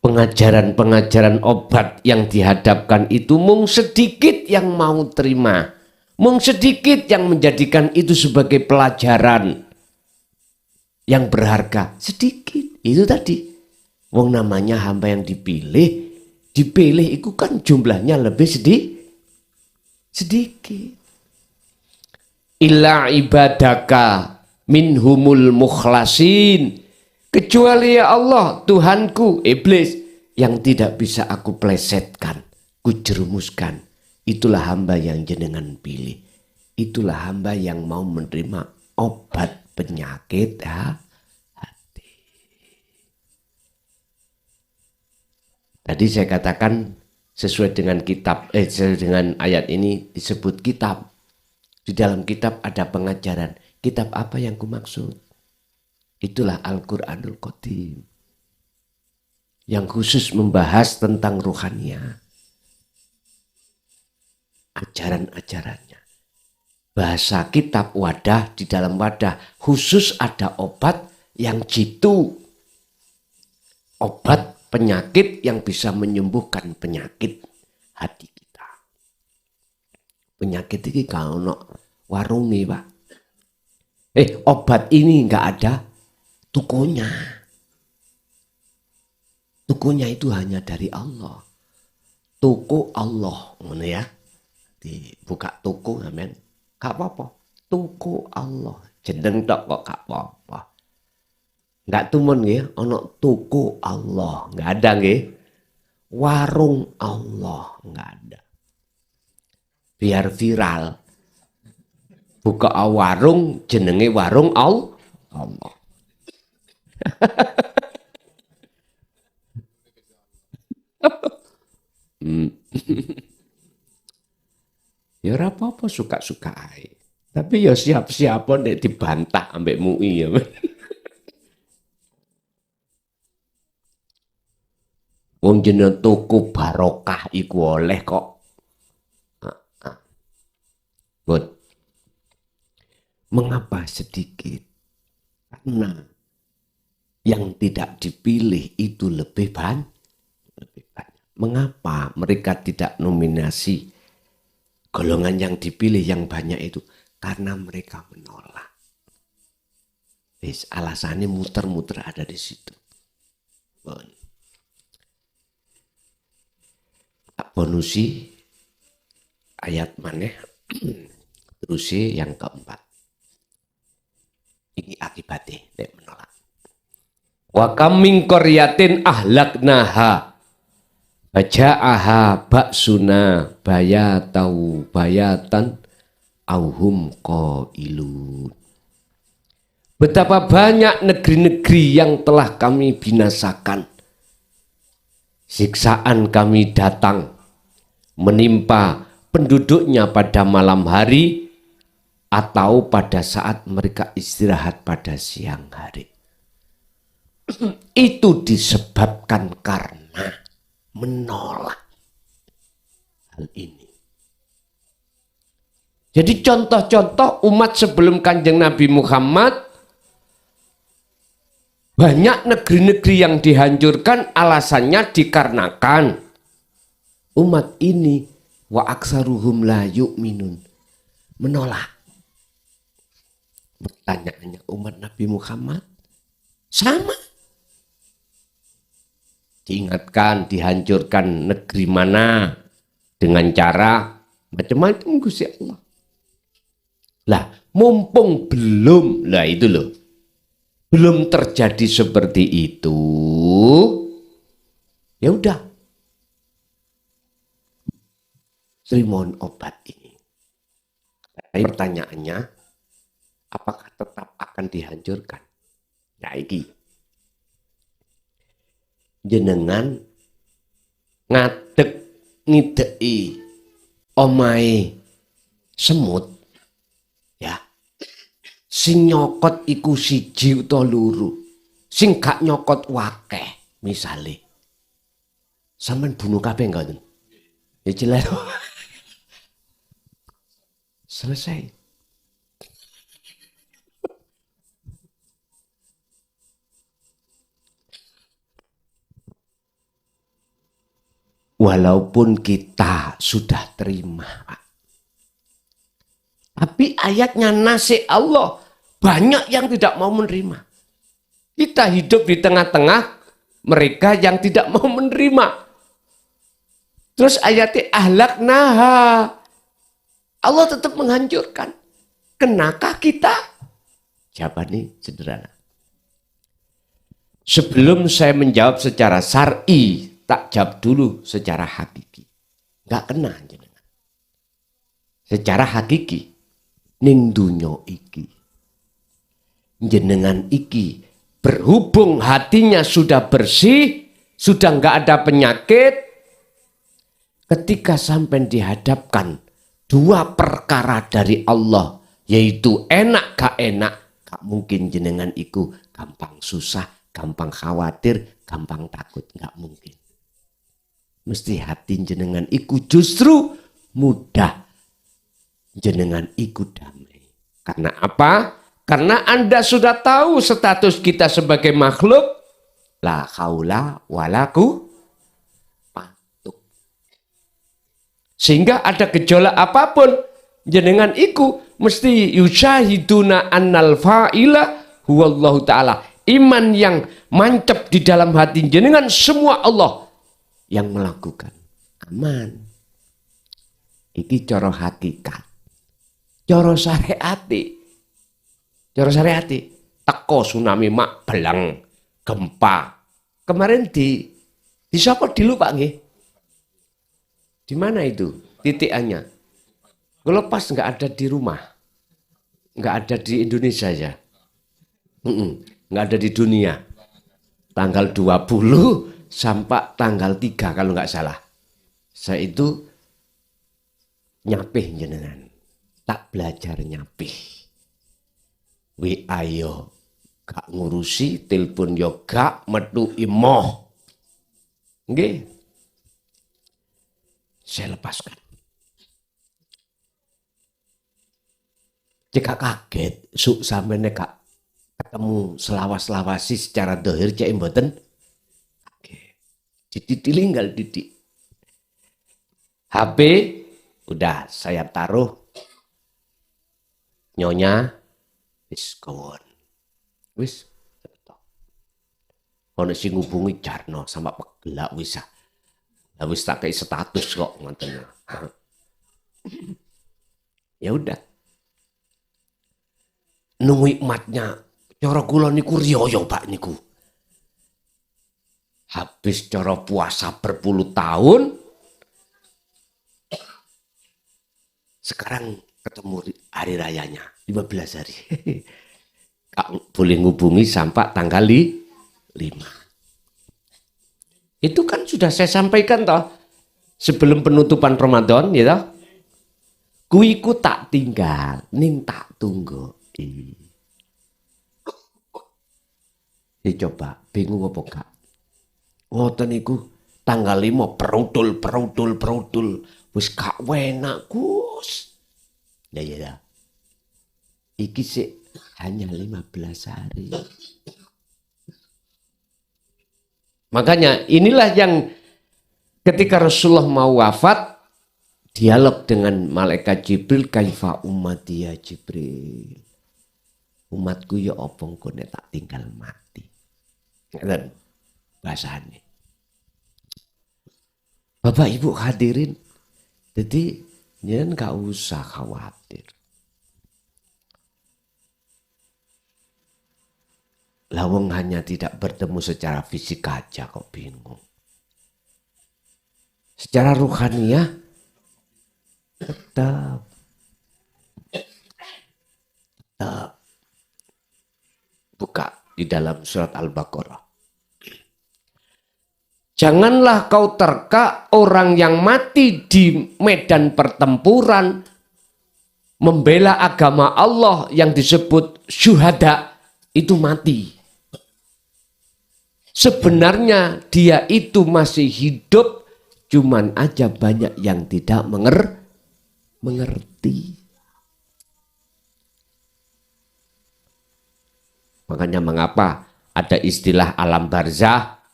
Pengajaran-pengajaran obat yang dihadapkan itu mung sedikit yang mau terima. Mung sedikit yang menjadikan itu sebagai pelajaran yang berharga. Sedikit. Itu tadi. Wong namanya hamba yang dipilih. Dipilih itu kan jumlahnya lebih sedikit. Illa ibadaka minhumul mukhlasin. Kecuali ya Allah, Tuhanku, iblis, yang tidak bisa aku plesetkan, kujerumuskan. Itulah hamba yang jenengan pilih. Itulah hamba yang mau menerima obat penyakit hati. Tadi saya katakan sesuai dengan kitab, sesuai dengan ayat ini disebut kitab. Di dalam kitab ada pengajaran. Kitab apa yang kumaksud? Itulah Al-Quranul Qadim. Yang khusus membahas tentang ruhaniyah. Ajaran-ajarannya. Bahasa kitab wadah, di dalam wadah khusus ada obat yang jitu. Obat penyakit yang bisa menyembuhkan penyakit hati kita. Penyakit ini kalau warungi Pak. Obat ini enggak ada tukunya. Tukunya itu hanya dari Allah. Tuku Allah, ngono ya. Dibuka tuku amen. Gak apa-apa. Tuku Allah. Jeneng tok kok gak apa-apa. Enggak tumun nggih, ana tuku Allah, enggak ada nggih. Warung Allah, enggak ada. Biar viral. Buka warung jenenge warung Allah. Ya ora apa-apa suka-suka ae. Tapi ya siap-siap nek dibantah ambek MUI ya. Wong jeneng tuku barokah iku oleh kok. Good. Mengapa sedikit? Karena yang tidak dipilih itu lebih banyak. Mengapa mereka tidak nominasi golongan yang dipilih yang banyak itu? Karena mereka menolak. Alasannya muter-muter ada di situ. Bonusi ayat maneh terusi yang keempat. Ini akibatnya nek menolak. Wa kam min qaryatin ahlaknaha baja'aha ba'suna bayatan auhum qailun. Betapa banyak negeri-negeri yang telah kami binasakan. Siksaan kami datang menimpa penduduknya pada malam hari atau pada saat mereka istirahat pada siang hari. Itu disebabkan karena menolak hal ini. Jadi contoh-contoh umat sebelum Kanjeng Nabi Muhammad, banyak negeri-negeri yang dihancurkan alasannya dikarenakan umat ini wa aksaruhum la yu'minun, menolak. Pertanyaannya, umat Nabi Muhammad sama. Diingatkan, dihancurkan negeri mana dengan cara macam-macam Gusti Allah. Lah, mumpung belum, lah itu loh, belum terjadi seperti itu, ya udah, terimohon obat ini. Tapi pertanyaannya, apakah tetap akan dihancurkan? Nah, iki jenengan ngadeg ngideki omahe semut, ya, sing nyokot iku siji utawa loro, sing gak nyokot wakeh, misale sampean bunuh kabeh ngoten, ya jelas. Selesai. Walaupun kita sudah terima, Pak. Tapi ayatnya nasih Allah, banyak yang tidak mau menerima. Kita hidup di tengah-tengah mereka yang tidak mau menerima. Terus ayatnya ahlaknaha, Allah tetap menghancurkan. Kenakah kita? Jawabannya sederhana. Sebelum saya menjawab secara syar'i, tak jawab dulu secara hakiki. Enggak kena jenengan. Secara hakiki, ning dunyo iki, jenengan iki berhubung hatinya sudah bersih, sudah enggak ada penyakit, ketika sampai dihadapkan dua perkara dari Allah, yaitu enak gak enak, gak mungkin jenengan iku gampang susah, gampang khawatir, gampang takut, gak mungkin. Mesti hati jenengan iku justru mudah, jenengan iku damai. Karena apa? Karena Anda sudah tahu status kita sebagai makhluk la haula walaku patuk. Sehingga ada gejolak apapun, jenengan iku mesti yusyahiduna annal fa'ila huwallahu ta'ala. Iman yang mancep di dalam hati jenengan semua Allah yang melakukan. Aman. Iki coro hakikat. Coro syariati. Coro syariati. Teko tsunami mak belang. Gempa. Kemarin di siapa dulu Pak nggih? Di mana itu titikannya? Kalau pas nggak ada di rumah. Nggak ada di Indonesia ya. Nggak ada di dunia. Tanggal 20 sampai tanggal 3 kalau nggak salah. Saya itu nyapih jenengan. Tak belajar nyapih. WA yo gak ngurusi, telepon yo gak, metu imoh. Nggih. Saya lepaskan. Jika kaget, sampai nekak ketemu selawas-selawasi secara dohir cek mboten. Ditinggal didik. HP udah saya taruh. Nyonya wis kawan. Wis ono sing ngubungi Jarno sama pegelak wis. Lah wis tak kei status kok ngoten. Ya udah. Nunggu hikmatnya cara kula niku riyo Pak niku. Habis cara puasa berpuluh tahun, sekarang ketemu hari rayanya, 15 hari. Kak boleh ngubungi sampai tanggal 5. Itu kan sudah saya sampaikan toh, sebelum penutupan Ramadan, ya toh. Kuiku tak tinggal, ning tak tunggu. Coba, bingung apa gak? Ngoten iku tanggal 5 perudul. Wis gak enak, Gus. Ya. Iki sih hanya 15 hari. Makanya inilah yang ketika Rasulullah mau wafat, dialog dengan malaikat Jibril, kaifa ummati ya Jibril. Umatku ya apa engko nek tak tinggal mati. Ngeten bahasane. Bapak Ibu hadirin, jadi jangan gak usah khawatir. Lawang hanya tidak bertemu secara fisik aja kok bingung. Secara ruhaniah tetap buka di dalam surat Al-Baqarah. Janganlah kau terka orang yang mati di medan pertempuran membela agama Allah yang disebut syuhada itu mati. Sebenarnya dia itu masih hidup, cuman aja banyak yang tidak mengerti. Makanya mengapa ada istilah alam barzah,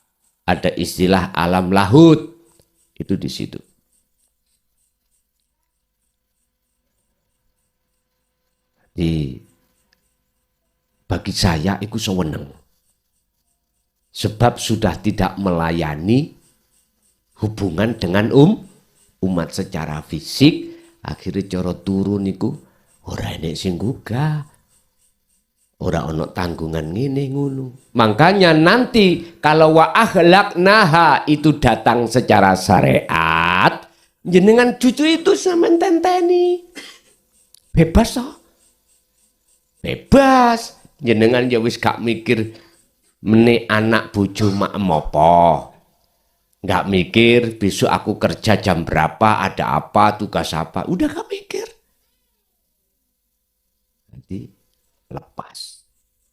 ada istilah alam lahud, itu di situ. Bagi saya itu sewenang. Sebab sudah tidak melayani hubungan dengan umat secara fisik, akhirnya cara turun niku ora enek sing gugah. Ora ono tanggungan ngene ngono. Makanya nanti kalau wa akhlaqnaha itu datang secara syariat, jenengan cucu itu sampean tenteni. Bebas toh? Bebas. Jenengan ya wis gak mikir meni anak bojo mak mopo. Gak mikir besok aku kerja jam berapa, ada apa, tugas apa. Udah gak mikir. Jadi lepas.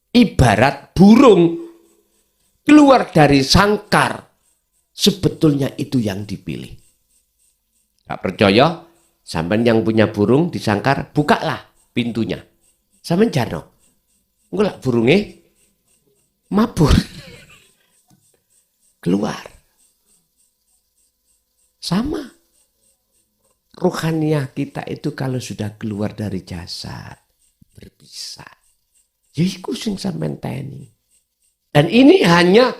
Ibarat burung keluar dari sangkar, sebetulnya itu yang dipilih. Gak percaya? Sampean yang punya burung di sangkar, bukalah pintunya. Sampean jarno. Enggak burungnya mabur. Keluar. Sama. Ruhaniah kita itu kalau sudah keluar dari jasad, berpisah. Ya iku sing sampean teni. Dan ini hanya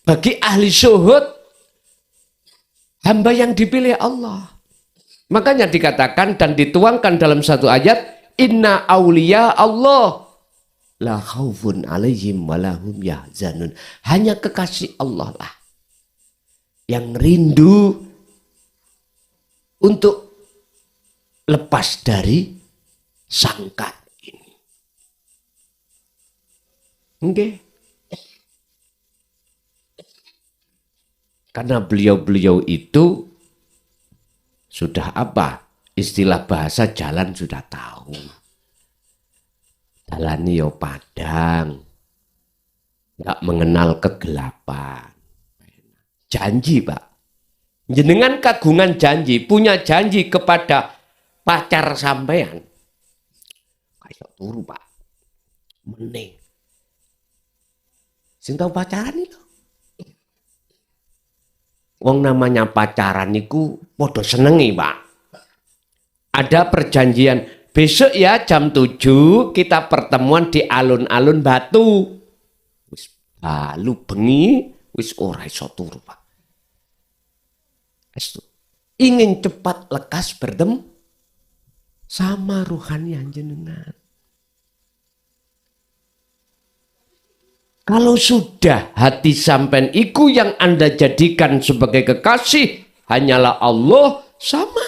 bagi ahli syuhud, hamba yang dipilih Allah. Makanya dikatakan dan dituangkan dalam satu ayat, inna auliya Allah la khaufun alaihim walahum yahzanun. Hanya kekasih Allah lah yang rindu untuk lepas dari sangkar. Oke. Karena beliau-beliau itu sudah apa? Istilah bahasa jalan sudah tahu. Jalan yo padang. Enggak mengenal kegelapan. Janji, Pak. Jenengan kagungan janji, punya janji kepada pacar sampean. Kayak turu, Pak. Meneng. Sing tau pacaran itu. Wong namanya pacaran niku podo senengi, Pak. Ada perjanjian, besok ya jam 7 kita pertemuan di alun-alun Batu. Wis balu bengi wis ora iso turu, Pak. Ingin cepat lekas bertemu sama ruhaniah jenengan. Kalau sudah hati sampean iku yang Anda jadikan sebagai kekasih hanyalah Allah, sama.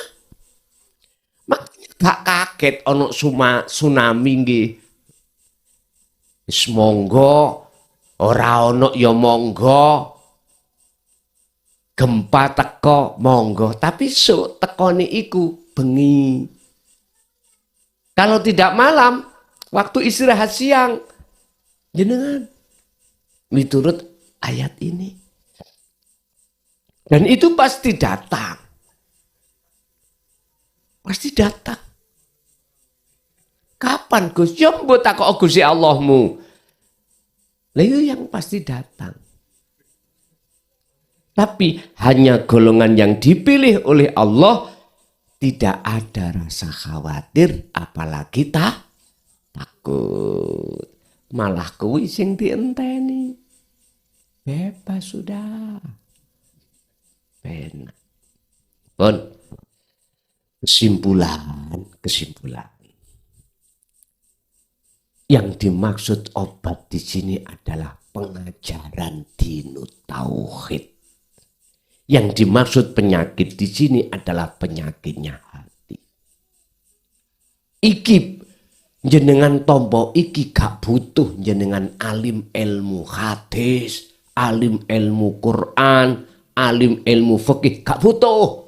Makanya gak kaget ono tsunami nggih. Wis monggo, ora ono ya monggo. Gempa teko monggo, tapi sok tekone iku bengi. Kalau tidak malam, waktu istirahat siang, jenengan miturut ayat ini. Dan itu pasti datang. Pasti datang. kapan Gus? Ya mbok takok Gusti Allahmu. Lah yang pasti datang. Tapi hanya golongan yang dipilih oleh Allah tidak ada rasa khawatir apalagi takut. Malah kuwi sing dienteni. Bebas sudah. Benar. Pun kesimpulan. Yang dimaksud obat di sini adalah pengajaran dinut tauhid. Yang dimaksud penyakit di sini adalah penyakitnya hati. Iki jenengan tompo iki gak butuh jenengan alim ilmu hadis, alim ilmu Quran, alim ilmu fikih, gak butuh.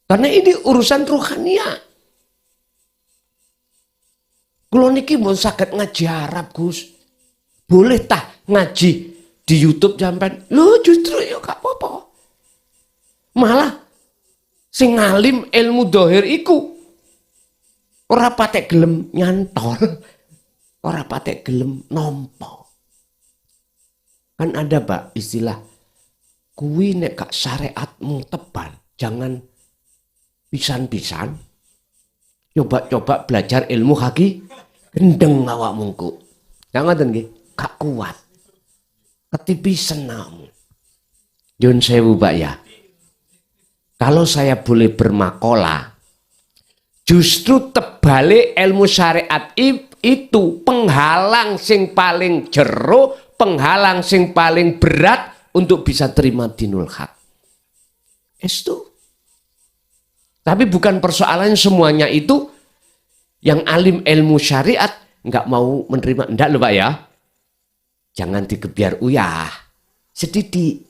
Karena ini urusan rohaniah. Kulo niki mau saged ngaji Arab Gus. Boleh tah ngaji di YouTube sampean. Lho justru ya gak apa-apa. Malah sing ngalim ilmu dohir iku ora patek gelem nyantol, ora patek gelem nompo. Kan ada Pak istilah kuwi nek gak syariatmu tebal, jangan pisan-pisan coba-coba belajar ilmu gendeng awakmu ku. Jangan ngoten nggih, gak kuat. Ketipisen namu. Yun sewu Pak ya. Kalau saya boleh bermakola, justru tebale ilmu syariat itu penghalang sing paling jero, penghalang sing paling berat untuk bisa terima dinul haq. Itu. Tapi bukan persoalan semuanya itu yang alim ilmu syariat nggak mau menerima. Enggak loh Pak ya. Jangan dikebiar uyah. Sedidik.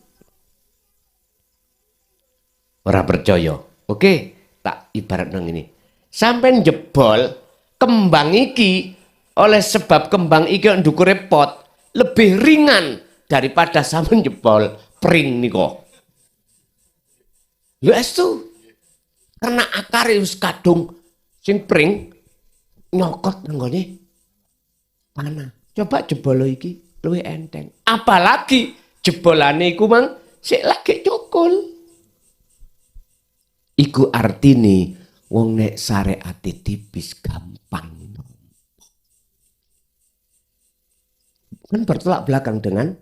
Ora percaya. Oke, tak ibarat nang ini. Sampai jebol kembang iki oleh sebab kembang iki ndukure pot lebih ringan daripada sampean jebol pring niko. Lho estu. Karena akare wis kadung sing pring nyokot nanggone panah. Coba jebol iki luwih enteng. Apalagi jebolane iku mang sik lagi cukul. Iku artine wong nek syariate tipis gampang. Kan bertolak belakang dengan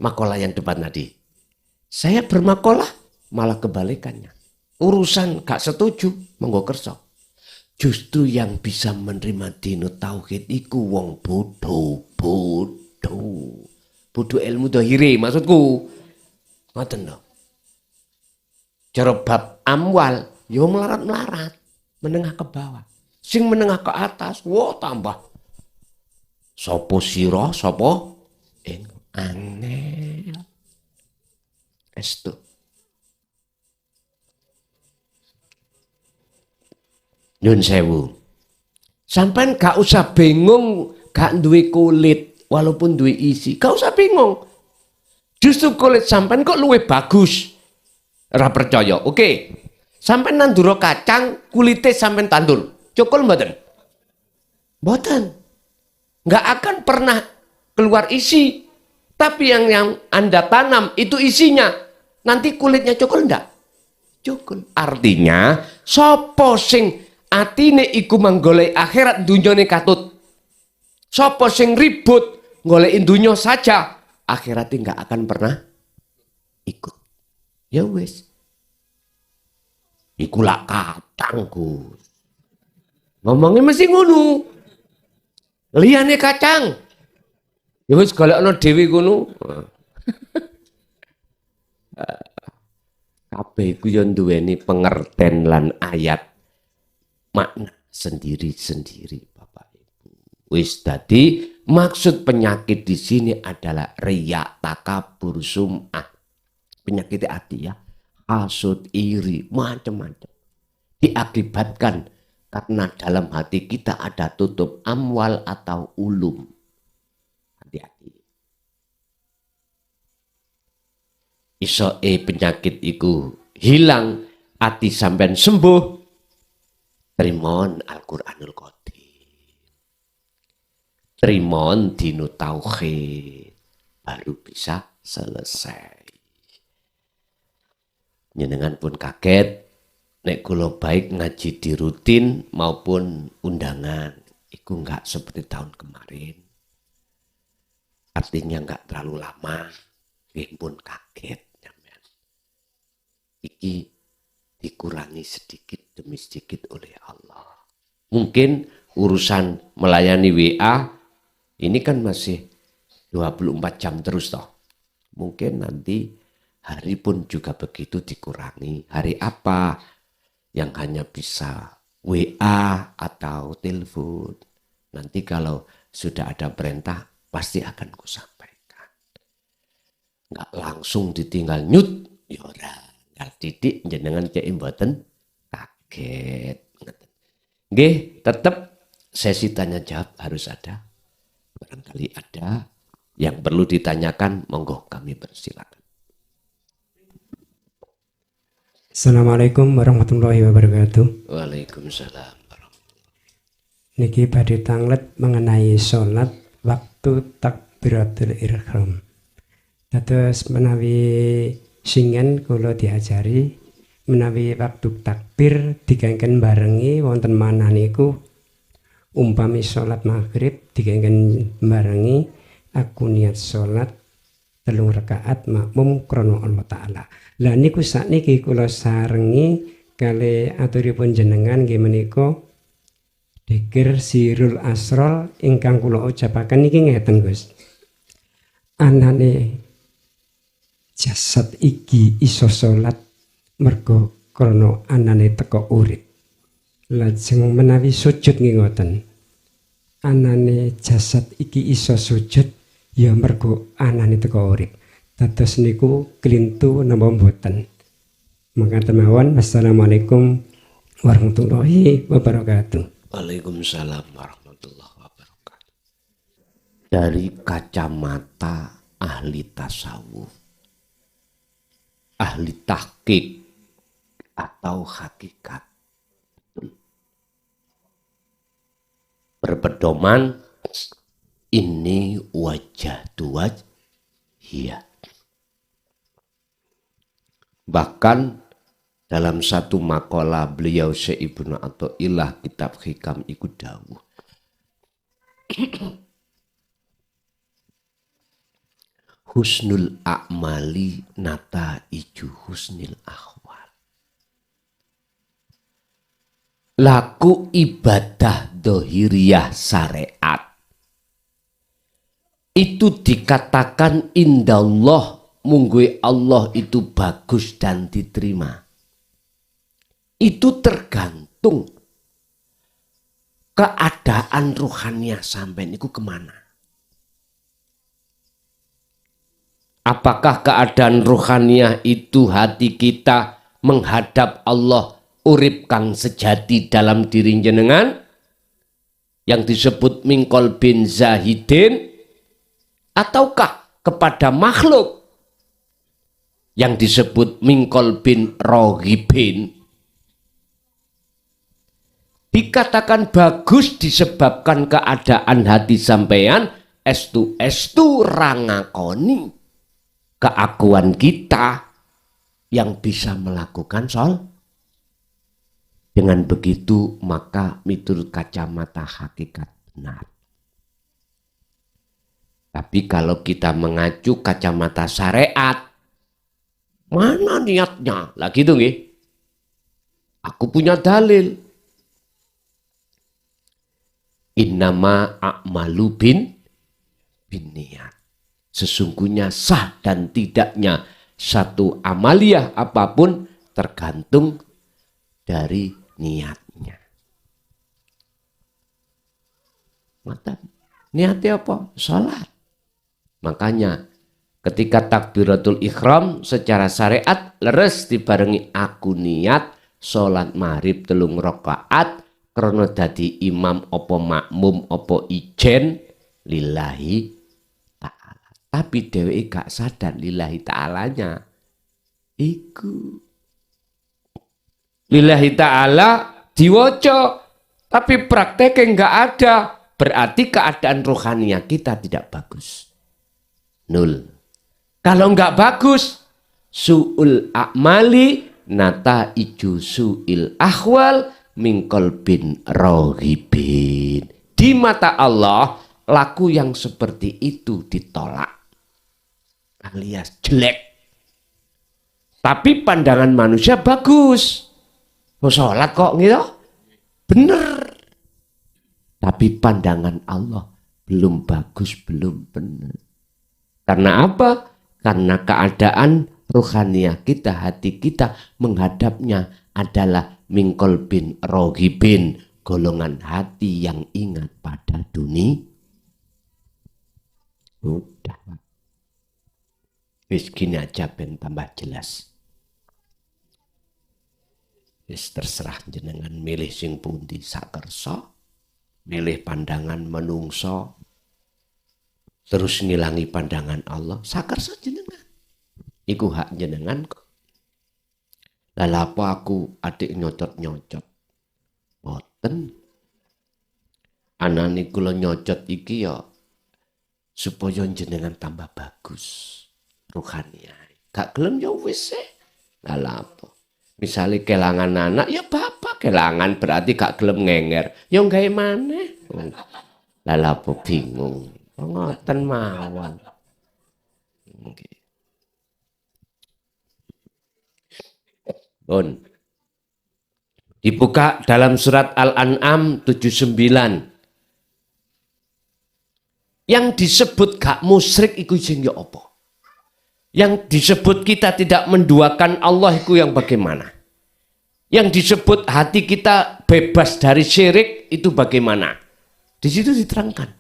makalah yang depan tadi. Saya bermakalah malah kebalikannya. Urusan gak setuju monggo kersa. Justru yang bisa menerima dinut tauhid iku wong bodoh. Bodoh ilmu dohire maksudku. Ngoten lho. Cara bab amwal yo melarat-melarat, menengah ke bawah. Sing menengah ke atas, wah tambah. Sopo sira, sopo angel. Estu. Nyun sewu. Sampean gak usah bingung gak duwe kulit walaupun duwe isi. Gak usah bingung. Justru kulit sampean kok luwih bagus. Ora percaya. Oke. Sampean nandura kacang, kulite sampean tandur. Cukul mboten? Mboten. Gak akan pernah keluar isi. Tapi yang Anda tanam itu isinya. Nanti kulitnya cukul ndak? Cukul. Artinya sapa sing atine iku manggolek akhirat dunyane katut. Sapa sing ribut goleki dunya saja, akhiratnya enggak akan pernah ikut. Ya wis. Iku lak kacang, Gus. Ngomongnya mesti ngono. Liyane kacang. Ya wis golekno dhewe ngono. Kabeh iku yo duweni pengerten lan ayat makna sendiri-sendiri Bapak Ibu. Wis tadi maksud penyakit di sini adalah riya, takabur, sum'ah. Penyakit hati ya, hasud, iri, macam-macam. Diakibatkan karena dalam hati kita ada tutup amwal atau ulum. Hati-hati. Iso penyakit iku hilang, hati sampean sembuh. Trimon Al-Qur'anul Qadim. Trimon dinu tauhid. Baru bisa selesai. Jenengan pun kaget. Nek kula baik ngaji di rutin maupun undangan. Iku enggak seperti tahun kemarin. Artinya enggak terlalu lama. Nggih pun kaget. Iki dikurangi sedikit demi sedikit oleh Allah. Mungkin urusan melayani WA ini kan masih 24 jam terus toh. Mungkin nanti hari pun juga begitu dikurangi. Hari apa yang hanya bisa WA atau telepon. Nanti kalau sudah ada perintah pasti akan kusampaikan. Enggak langsung ditinggal nyut, ya ora. Titik jenengan cek mboten kaget. Nggih, tetap sesi tanya jawab harus ada. Barangkali ada yang perlu ditanyakan, monggo kami persilakan. Assalamualaikum warahmatullahi wabarakatuh. Waalaikumsalam. Niki badhe tanglet mengenai sholat waktu takbiratul ihram. Dados menawi singen kula diajari menawi waktu takbir dikengken barengi wonten manah niku umpami sholat maghrib dikengken barengi aku niat sholat 3 rakaat makmum krana Allah Ta'ala. Lah niku sakniki kula sarengi kali aturipun jenengan nggih menika dzikir sirul asrol ingkang kula ucapaken niki ngeten Gus. Anane jasad iki iso salat mergo krana anane teka urip. Lajeng menawi sujud nggih ngoten. Anane jasad iki iso sujud ya mergo anane teka urip. Dados niku klintu napa mboten. Mangkaten mawon. Wassalamualaikum warahmatullahi wabarakatuh. Waalaikumsalam warahmatullahi wabarakatuh. Dari kacamata ahli tasawuf, ahli tahqiq atau hakikat, berpedoman ini wajah tuwaj hiya. Bahkan dalam satu makalah beliau Syekh Ibnu Athaillah kitab Hikam iku dawuh husnul a'mali nataiju husnil ahwal. Laku ibadah dohiriyah syariat itu dikatakan indallah, mungguh Allah itu bagus dan diterima. Itu tergantung keadaan rohaniah sampai niku kemana. Apakah keadaan rohaniah itu hati kita menghadap Allah, urip kang sejati dalam diri jenengan yang disebut mingkol bin zahidin, ataukah kepada makhluk yang disebut mingkol bin rohibin? Dikatakan bagus disebabkan keadaan hati sampean estu rangakoni keakuan kita yang bisa melakukan sol. Dengan begitu maka miturut kacamata hakikat benar. Tapi kalau kita mengacu kacamata syariat, mana niatnya? Lah gitu nggih. Aku punya dalil. Innama a'malu bin niat. Sesungguhnya sah dan tidaknya satu amaliyah apapun tergantung dari niatnya. Mata niatnya apa? Salat. Makanya ketika takbiratul ihram secara syariat leres dibarengi aku niat salat maghrib 3 rakaat krana dadi imam apa makmum apa ijen lillahi ta'ala. Tapi dheweke gak sadar lillahi ta'alanya iku lillahi ta'ala Diwaca tapi prakteknya nggak ada, berarti keadaan rohaninya kita tidak bagus. 0. Kalau nggak bagus, su'ul a'mali nata iju su'il ahwal mingkol bin rohibin. Di mata Allah, laku yang seperti itu ditolak alias jelek. Tapi pandangan manusia bagus. Oh, sholat kok gitu? Bener. Tapi pandangan Allah belum bagus, belum benar. Karena apa? Karena keadaan rohaniah kita, hati kita menghadapnya adalah mingkol bin rohibin, golongan hati yang ingat pada dunia. Udah. Wis gini aja ben tambah jelas. Wis terserah jenengan milih sing pundi sakersa, milih pandangan menungso, terus ngilangi pandangan Allah, sakersa jenengan. Iku hak jenengan kok. Lah apa aku adik nyocot-nyocot? Boten. Anane kula nyocot iki ya supaya jenengan tambah bagus rohaniah. Gak gelem ya wis e. Lah apa? Misale kelangan anak ya bapak kelangan berarti gak gelem ngenger. Ya gawe maneh. Lah apa bingung. Ngoten mawon. Nggih. Pun. Dibuka dalam surat Al-An'am 79. Yang disebut gak musyrik iku sing ya apa? Yang disebut kita tidak menduakan Allah itu yang bagaimana? Yang disebut hati kita bebas dari syirik itu bagaimana? Di situ diterangkan.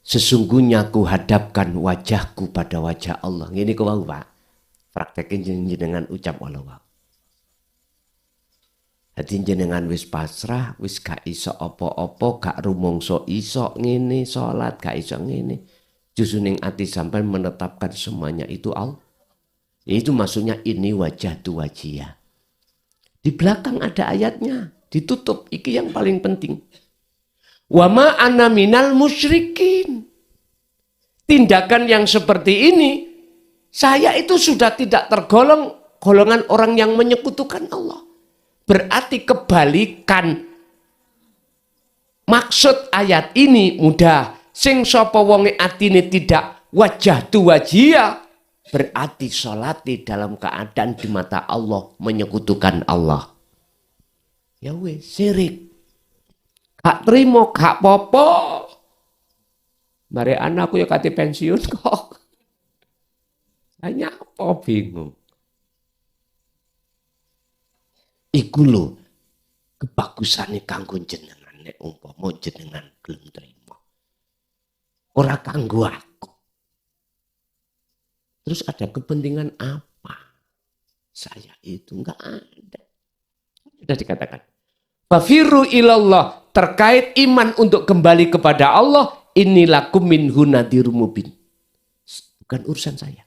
Sesungguhnya ku hadapkan wajahku pada wajah Allah. Ini kau tahu Pak? Praktekin jenengan ucap walau. Hati jenengan wis pasrah, wis gak iso opo-opo, gak rumongso iso ngene, sholat gak iso ngene. Justru ning ati sampai menetapkan semuanya itu Allah. Itu maksudnya ini wajah tu wajiyah. Di belakang ada ayatnya, ditutup. Iki yang paling penting. Wa ma ana minal musyrikin. Tindakan yang seperti ini, saya itu sudah tidak tergolong golongan orang yang menyekutukan Allah. Berarti kebalikan maksud ayat ini mudah. Sing sapa wonge atine tidak wajah tu wajia, berarti sholati dalam keadaan di mata Allah menyekutukan Allah. Ya wes syirik. Gak terima, gak popo. Mari anakku ya kate pensiun kok. Hanya apa bingung. Iku lho kebagusane kanggo jenengan nek umpama jenengan gelem trimo. Ora kanggo aku. Terus ada kepentingan apa? Saya itu enggak ada. Sudah dikatakan. Fafiru ilallah, terkait iman untuk kembali kepada Allah, inilakum minhu nadhirum mubin. Bukan urusan saya.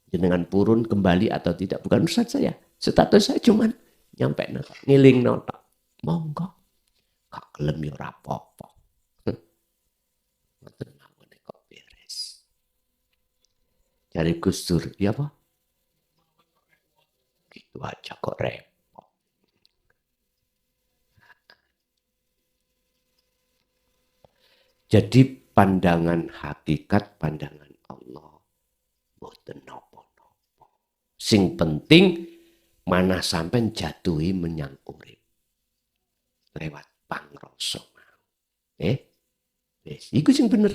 Jenengan purun kembali atau tidak bukan urusan saya. Status saya cuman nyampe nota, ngiling nota. Monggo. Kak gelem yo ora apa-apa. Kok beres. Cari Gus Dur, ya apa? Gitu aja kok repot. Jadi pandangan hakikat, pandangan Allah boten nopo-nopo. Sing penting mana sampai jatuhi menyang urip lewat pangrasa. Iku sing bener.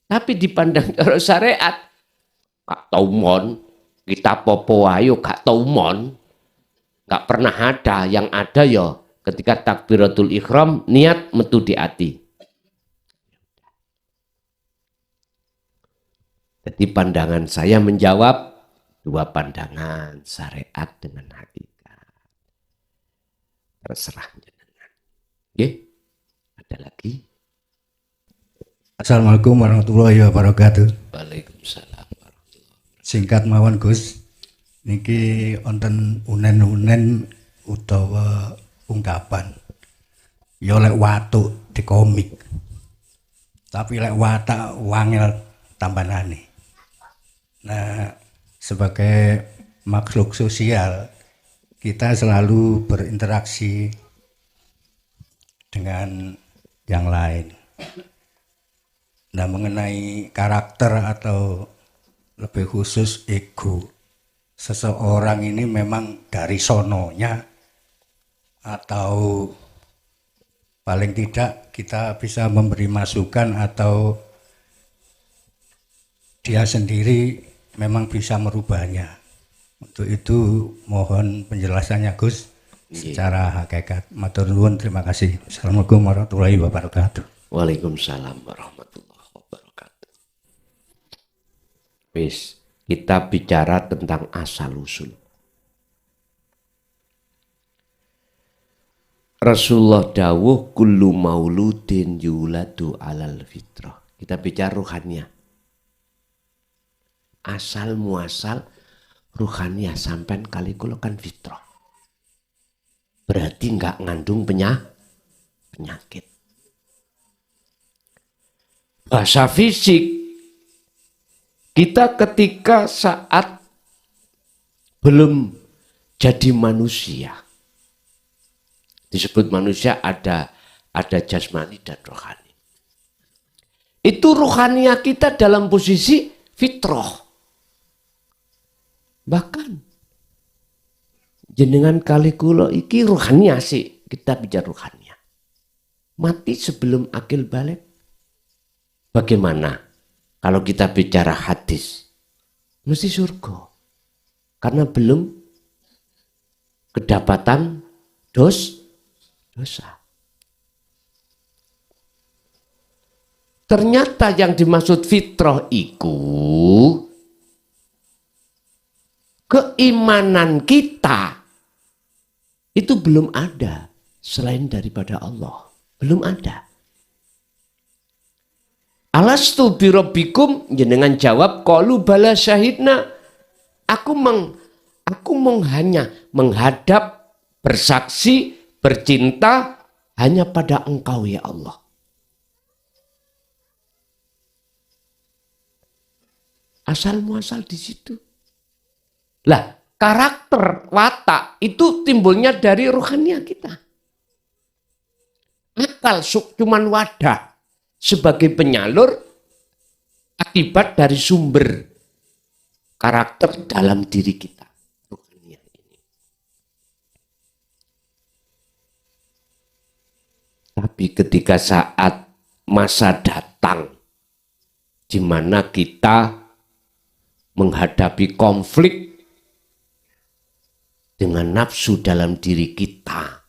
Tapi dipandang cara syariat, gak tau mon, kita popo ayo gak tau mon, gak pernah ada. Yang ada ya ketika takbiratul ihram niat metu di hati. Jadi pandangan saya menjawab dua pandangan syariat dengan hakikat. Terserah jenengan. Nggih. Ada lagi? Assalamualaikum warahmatullahi wabarakatuh. Waalaikumsalam warahmatullahi wabarakatuh. Singkat mawon Gus, niki wonten unen-unen utawa ungkapan. Ya lek watuk di komik. Tapi lek watak wangel tambanane. Nah, sebagai makhluk sosial kita selalu berinteraksi dengan yang lain. Nah, mengenai karakter atau lebih khusus ego seseorang ini memang dari sononya atau paling tidak kita bisa memberi masukan atau dia sendiri memang bisa merubahnya. Untuk itu mohon penjelasannya Gus secara hakikat. Matur nuwun, terima kasih. Assalamualaikum warahmatullahi wabarakatuh. Waalaikumsalam warahmatullahi wabarakatuh. Wis, kita bicara tentang asal-usul. Rasulullah dawuh kullu mauludin yuladu alal fitrah. Kita bicara ruhaniyah. Asal muasal ruhaniyah sampai kali kula kan fitrah. Berarti enggak ngandung penyakit. Bahasa fisik kita ketika saat belum jadi manusia. Disebut manusia ada jasmani dan rohani. Itu rohaniah kita dalam posisi fitrah. Bahkan jenengan kali kula iki rohaniah sih, kita bicara rohaniah. Mati sebelum akil balik. Bagaimana kalau kita bicara hadis? Mesti surga. Karena belum kedapatan dosa. Ternyata yang dimaksud fitrah itu keimanan kita itu belum ada selain daripada Allah. Belum ada. Alastu birabbikum, jenengan jawab qalu bala syahidna. Aku hanya menghadap, bersaksi, bercinta hanya pada Engkau ya Allah. Asal muasal di situ. Lah, karakter watak itu timbulnya dari rohaniah kita. Akal cuman wadah sebagai penyalur akibat dari sumber karakter dalam diri kita. Tapi ketika saat masa datang di mana kita menghadapi konflik dengan nafsu dalam diri kita,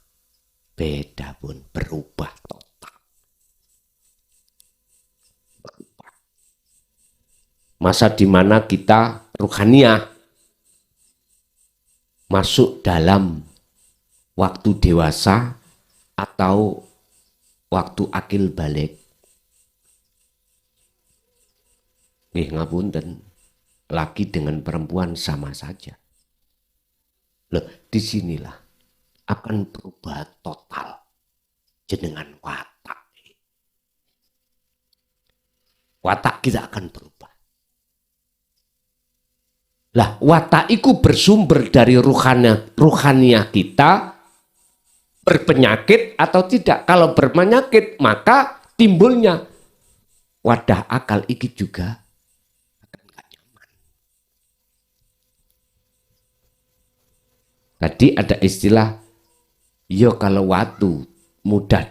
beda pun, berubah total. Berubah. Masa di mana kita ruhaniah masuk dalam waktu dewasa atau waktu akil balik. Ngapunten, laki dengan perempuan sama saja. Loh, disinilah akan berubah total jenengan watak. Watak kita akan berubah. Lah, watak itu bersumber dari ruhaniah kita, berpenyakit atau tidak. Kalau berpenyakit, maka timbulnya wadah akal iki juga akan gak nyaman. Tadi ada istilah, yo kalau watu mudah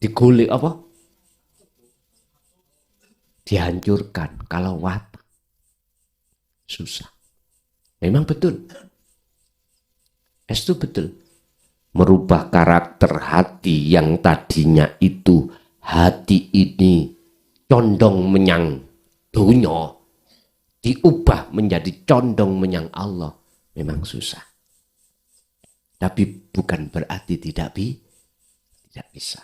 digolek apa? Dihancurkan. Kalau watak susah. Memang betul. Itu betul. Merubah karakter hati yang tadinya itu hati ini condong menyang dunya, diubah menjadi condong menyang Allah. Memang susah. Tapi bukan berarti tidak bisa.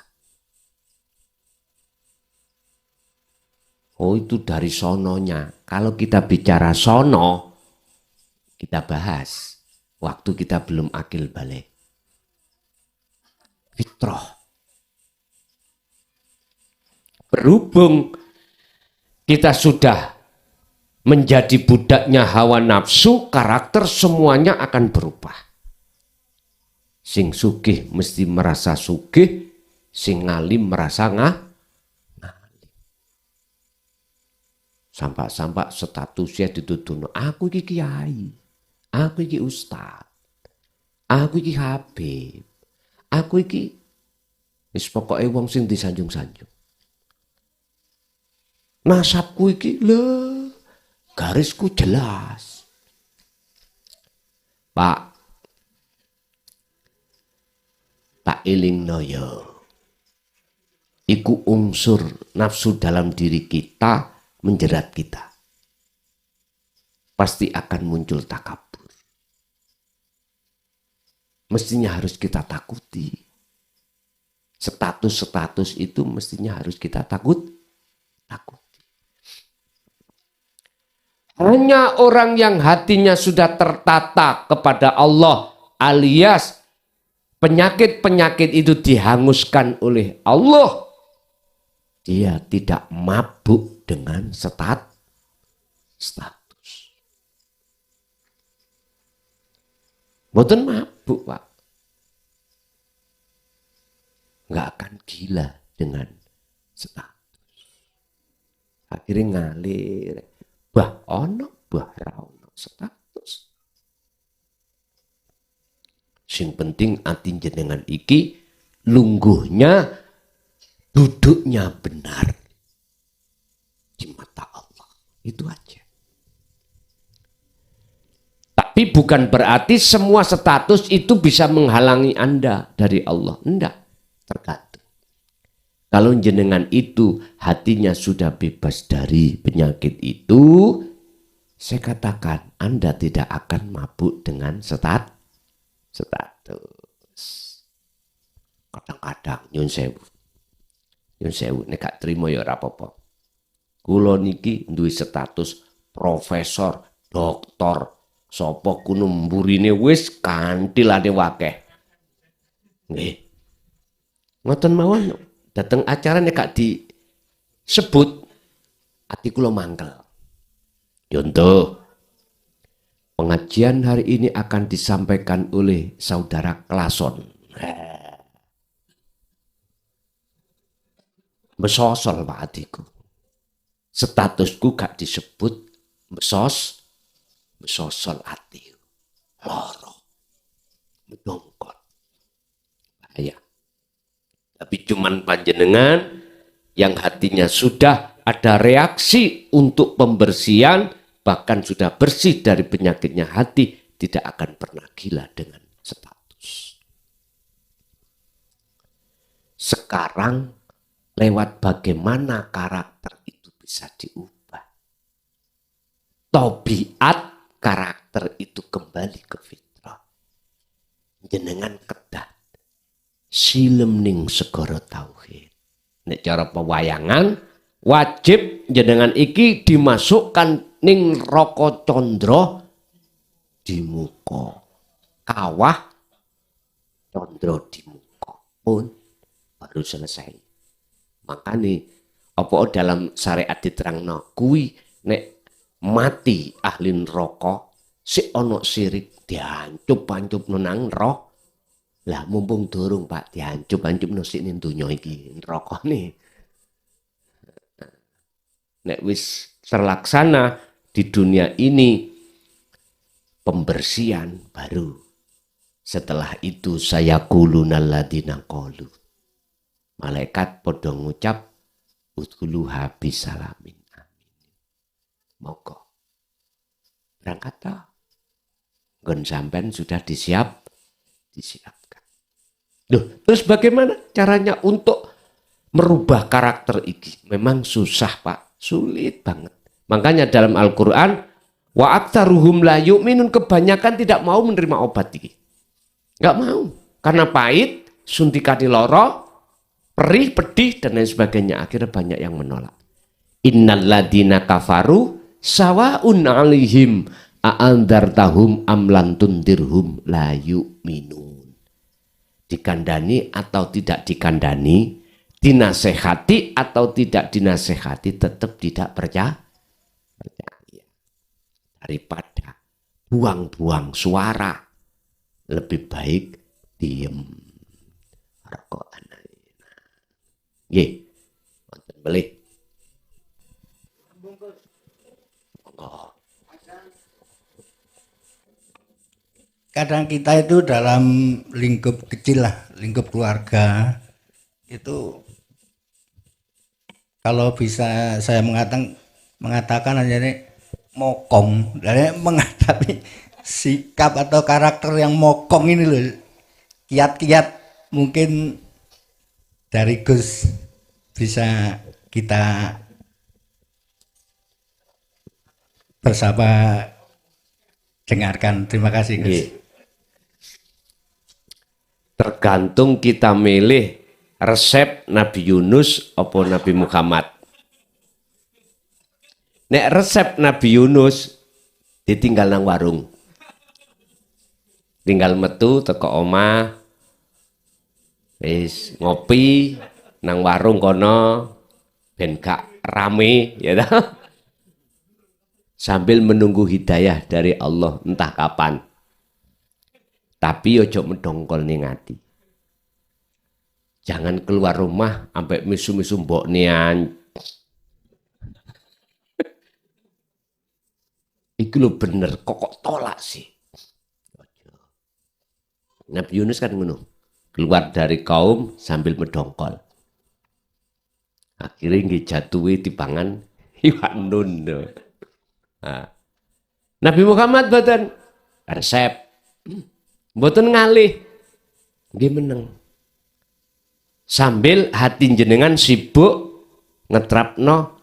Oh itu dari sononya. Kalau kita bicara sono, kita bahas waktu kita belum akil balik. Fitrah. Berhubung kita sudah menjadi budaknya hawa nafsu, karakter semuanya akan berubah. Sing sugih mesti merasa sugih, sing ngalim merasa ngalim. Sampak-sampak statusnya dituduh, aku iki kiai, aku iki ustad, aku iki habib, aku iki wis pokoke wong sing disanjung-sanjung. Nasabku iki lho, garisku jelas. Pak ilingno ya. Iku unsur nafsu dalam diri kita menjerat kita. Pasti akan muncul takabur. Mestinya harus kita takuti. Status-status itu mestinya harus kita takuti. Hanya orang yang hatinya sudah tertata kepada Allah alias penyakit-penyakit itu dihanguskan oleh Allah. Dia tidak mabuk dengan status. Mboten mabuk, Pak. Nggak akan gila dengan status. Akhirnya ngalir. Bah ono, bah ra ono status. Sing penting ati jenengan iki lungguhnya, duduknya benar di mata Allah. Itu aja. Tapi bukan berarti semua status itu bisa menghalangi Anda dari Allah. Enggak, tergantung. Kalau jenengan itu hatinya sudah bebas dari penyakit itu, saya katakan Anda tidak akan mabuk dengan status. Kadang-kadang nyun sewu nek gak trimo ya ora apa-apa. Kula niki duwe status profesor, doktor, sapa kuno mburine wis kanthilane wakeh. Nggih. Ngoten mawon. Dateng acara nek gak disebut ati kula mangkel. Contoh, pengajian hari ini akan disampaikan oleh saudara Klason. Besosol Pak Adiku. Statusku gak disebut besosol ati. Loro. Medongkot. Bahaya. Tapi cuman panjenengan yang hatinya sudah ada reaksi untuk pembersihan, bahkan sudah bersih dari penyakitnya hati, tidak akan pernah gila dengan status. Sekarang lewat bagaimana karakter itu bisa diubah. Tabiat karakter itu kembali ke fitrah. Jenengan kedah silem ning segara tauhid. Nek cara pewayangan wajib jenengan iki dimasukkan ning neraka condro di muka. Kawah condro di muka pun baru selesai. Makanya apa dalam syariat diterangno kuwi nek mati ahli neraka si ono sirik diancup-ancup nang neraka. Lah mumpung durung Pak diancup-ancup nosik ning donya iki nerakane. Nek wis terlaksana di dunia ini pembersihan baru. Setelah itu saya qulunal ladzina qalu. Malaikat padha ngucap udkhuluha bisalamin. Amin. Monggo. Berangkat ta. Nggon sampean sudah disiapkan. Loh, terus bagaimana caranya untuk merubah karakter ini? Memang susah Pak, sulit banget. Makanya dalam Al-Quran, wa aktsaruhum la yu'minun, kebanyakan tidak mau menerima obat ini. Enggak mau, karena pahit, suntikane loro, perih, pedih dan lain sebagainya. Akhirnya banyak yang menolak. Innal ladina kafaru sawaun 'alaihim a'andartahum am lam tundirhum la yu'minun. Dikandani atau tidak dikandani, dinasehati atau tidak dinasehati, tetap tidak percaya. Daripada buang-buang suara, lebih baik diem. Rokok anak. Nggih. Wonten melih. Kadang kita itu dalam lingkup kecil lah, lingkup keluarga itu, kalau bisa saya mengatakan hanya ini mokong, dari menghadapi sikap atau karakter yang mokong ini loh, kiat-kiat mungkin dari Gus bisa kita bersama dengarkan. Terima kasih Gus. Tergantung kita milih resep Nabi Yunus apa Nabi Muhammad. Nek resep Nabi Yunus ditinggal nang warung. Tinggal metu teko omah, wis ngopi nang warung kono ben gak rame ya ta. Sambil menunggu hidayah dari Allah entah kapan. Tapi ojo mendongkol ning ati. Jangan keluar rumah sampai misu-misu mbok nian. Iku lho bener, kok tolak sih. Nabi Yunus kan ngono. Keluar dari kaum sambil mendongkol. Akhirnya nggih jatuhi tipangan iwak nun. Nah. Nabi Muhammad boten resep. Mboten ngalih, nggih meneng. Sambil hati jenengan sibuk ngetrapno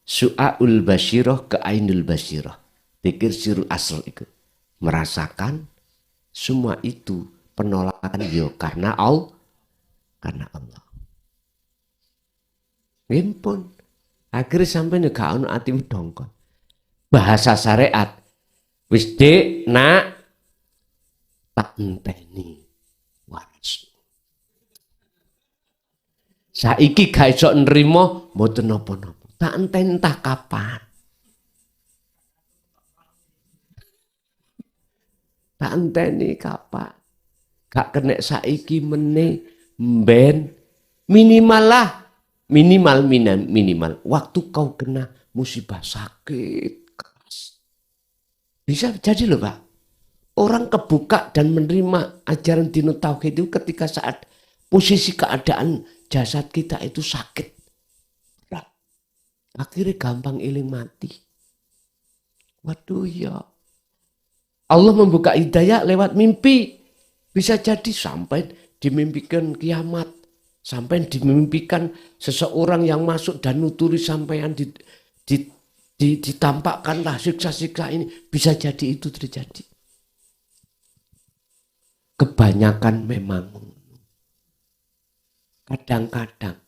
su'aul basyirah ke ainul basyirah. Pikir siru asal itu. Merasakan semua itu penolakan yo karena Allah. Karena Allah. Ngimpun. Akhirnya sampai gak ono ati medongkon. Bahasa syariat. Wis Dik, nak tak enteni waras. Saiki gak iso nrimo mboten napa-napa. Tak enteni entah kapan. Tak enteni kapan. Gak kena saiki meneh mben minimal waktu kau kena musibah sakit keras. Bisa jadi loh Pak. Orang kebuka dan menerima ajaran Dinu Tauhid itu ketika saat posisi keadaan jasad kita itu sakit berat. Akhirnya gampang iling mati. Waduh ya. Allah membuka hidayah lewat mimpi. Bisa jadi sampai dimimpikan kiamat. Sampai dimimpikan seseorang yang masuk dan nuturi sampean ditampakkanlah siksa-siksa ini. Bisa jadi itu terjadi. Kebanyakan memang kadang-kadang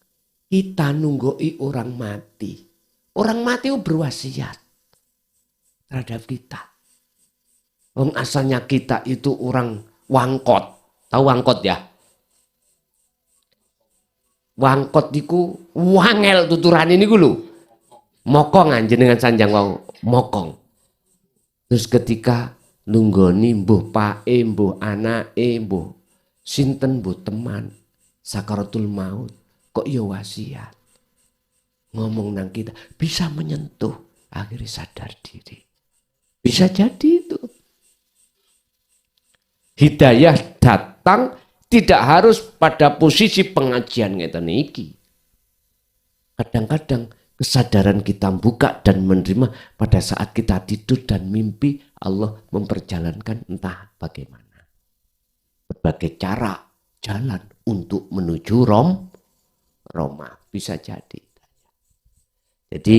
kita nunggui orang mati. Orang mati itu berwasiat terhadap kita. Asalnya kita itu orang wangkot. Tahu wangkot ya? Wangkot itu wangel tuturan ini lho. Mokong jenengan sanjang wong mokong. Terus ketika nunggoni mbuh pae, mbuh anake, mbuh sinten, mbuh teman sakaratul maut, kok ya wasiat ngomong nang kita bisa menyentuh, akhirnya sadar diri. Bisa jadi itu. Hidayah datang tidak harus pada posisi pengajian ngeten iki. Kadang-kadang kesadaran kita buka dan menerima pada saat kita tidur dan mimpi Allah memperjalankan entah bagaimana. Berbagai cara jalan untuk menuju Roma. Bisa jadi. Jadi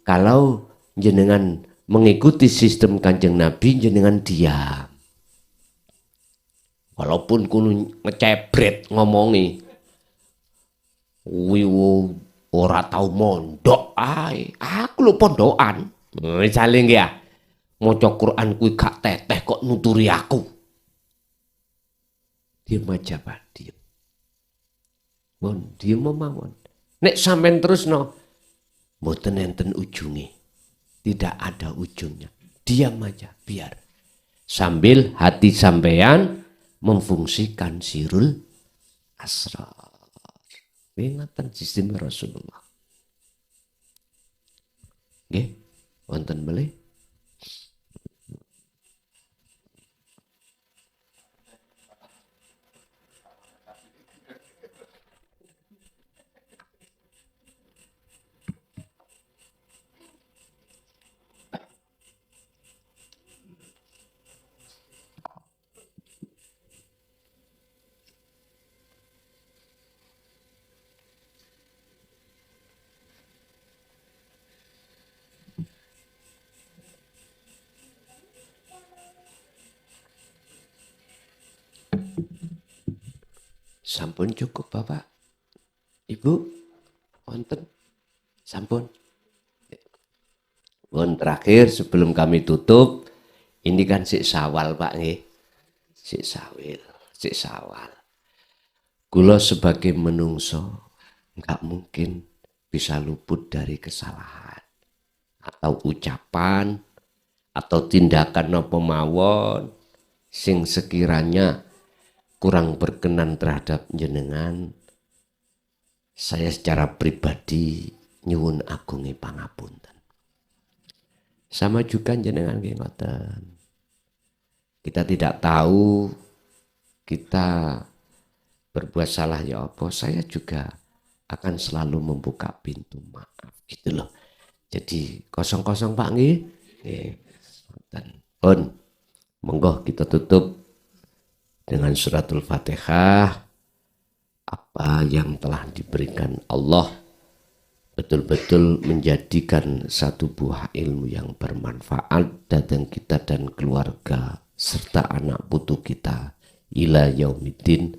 kalau jenengan mengikuti sistem Kanjeng Nabi, jenengan diam. Walaupun kudu ngecebret ngomongi. Wiwo ora tau mondok. ae. Aku lho pondokan. Misale nggih ya. Maca Quran kuwi gak teteh kok nuturi aku. Diem aja Pak, diem. Mon, diem mawon. Nek sampean terusno mboten enten ujunge. Tidak ada ujungnya. Diam aja biar. Sambil hati sampean memfungsikan sirul asrar. Ingatan sistem Rasulullah. Nggih, wonten melih. Sampun cukup Bapak. Ibu, wonten. Sampun. Pun terakhir sebelum kami tutup, ini kan sik Sawal Pak nggih. Sik Sawal. Kula sebagai menungso enggak mungkin bisa luput dari kesalahan atau ucapan atau tindakan napa mawon sing sekiranya kurang berkenan terhadap jenengan. Saya secara pribadi nyuwun agunge pangapunten. Sama juga jenengan nggih ngoten. Kita tidak tahu kita berbuat salah ya apa, saya juga akan selalu membuka pintu maaf gitu loh. Jadi kosong-kosong Pak nggih. Nggih. Pun monggo kita tutup dengan suratul Fatihah. Apa yang telah diberikan Allah betul-betul menjadikan satu buah ilmu yang bermanfaat datang kita dan keluarga serta anak putu kita ila yaumiddin.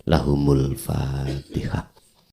Lahumul Fatihah.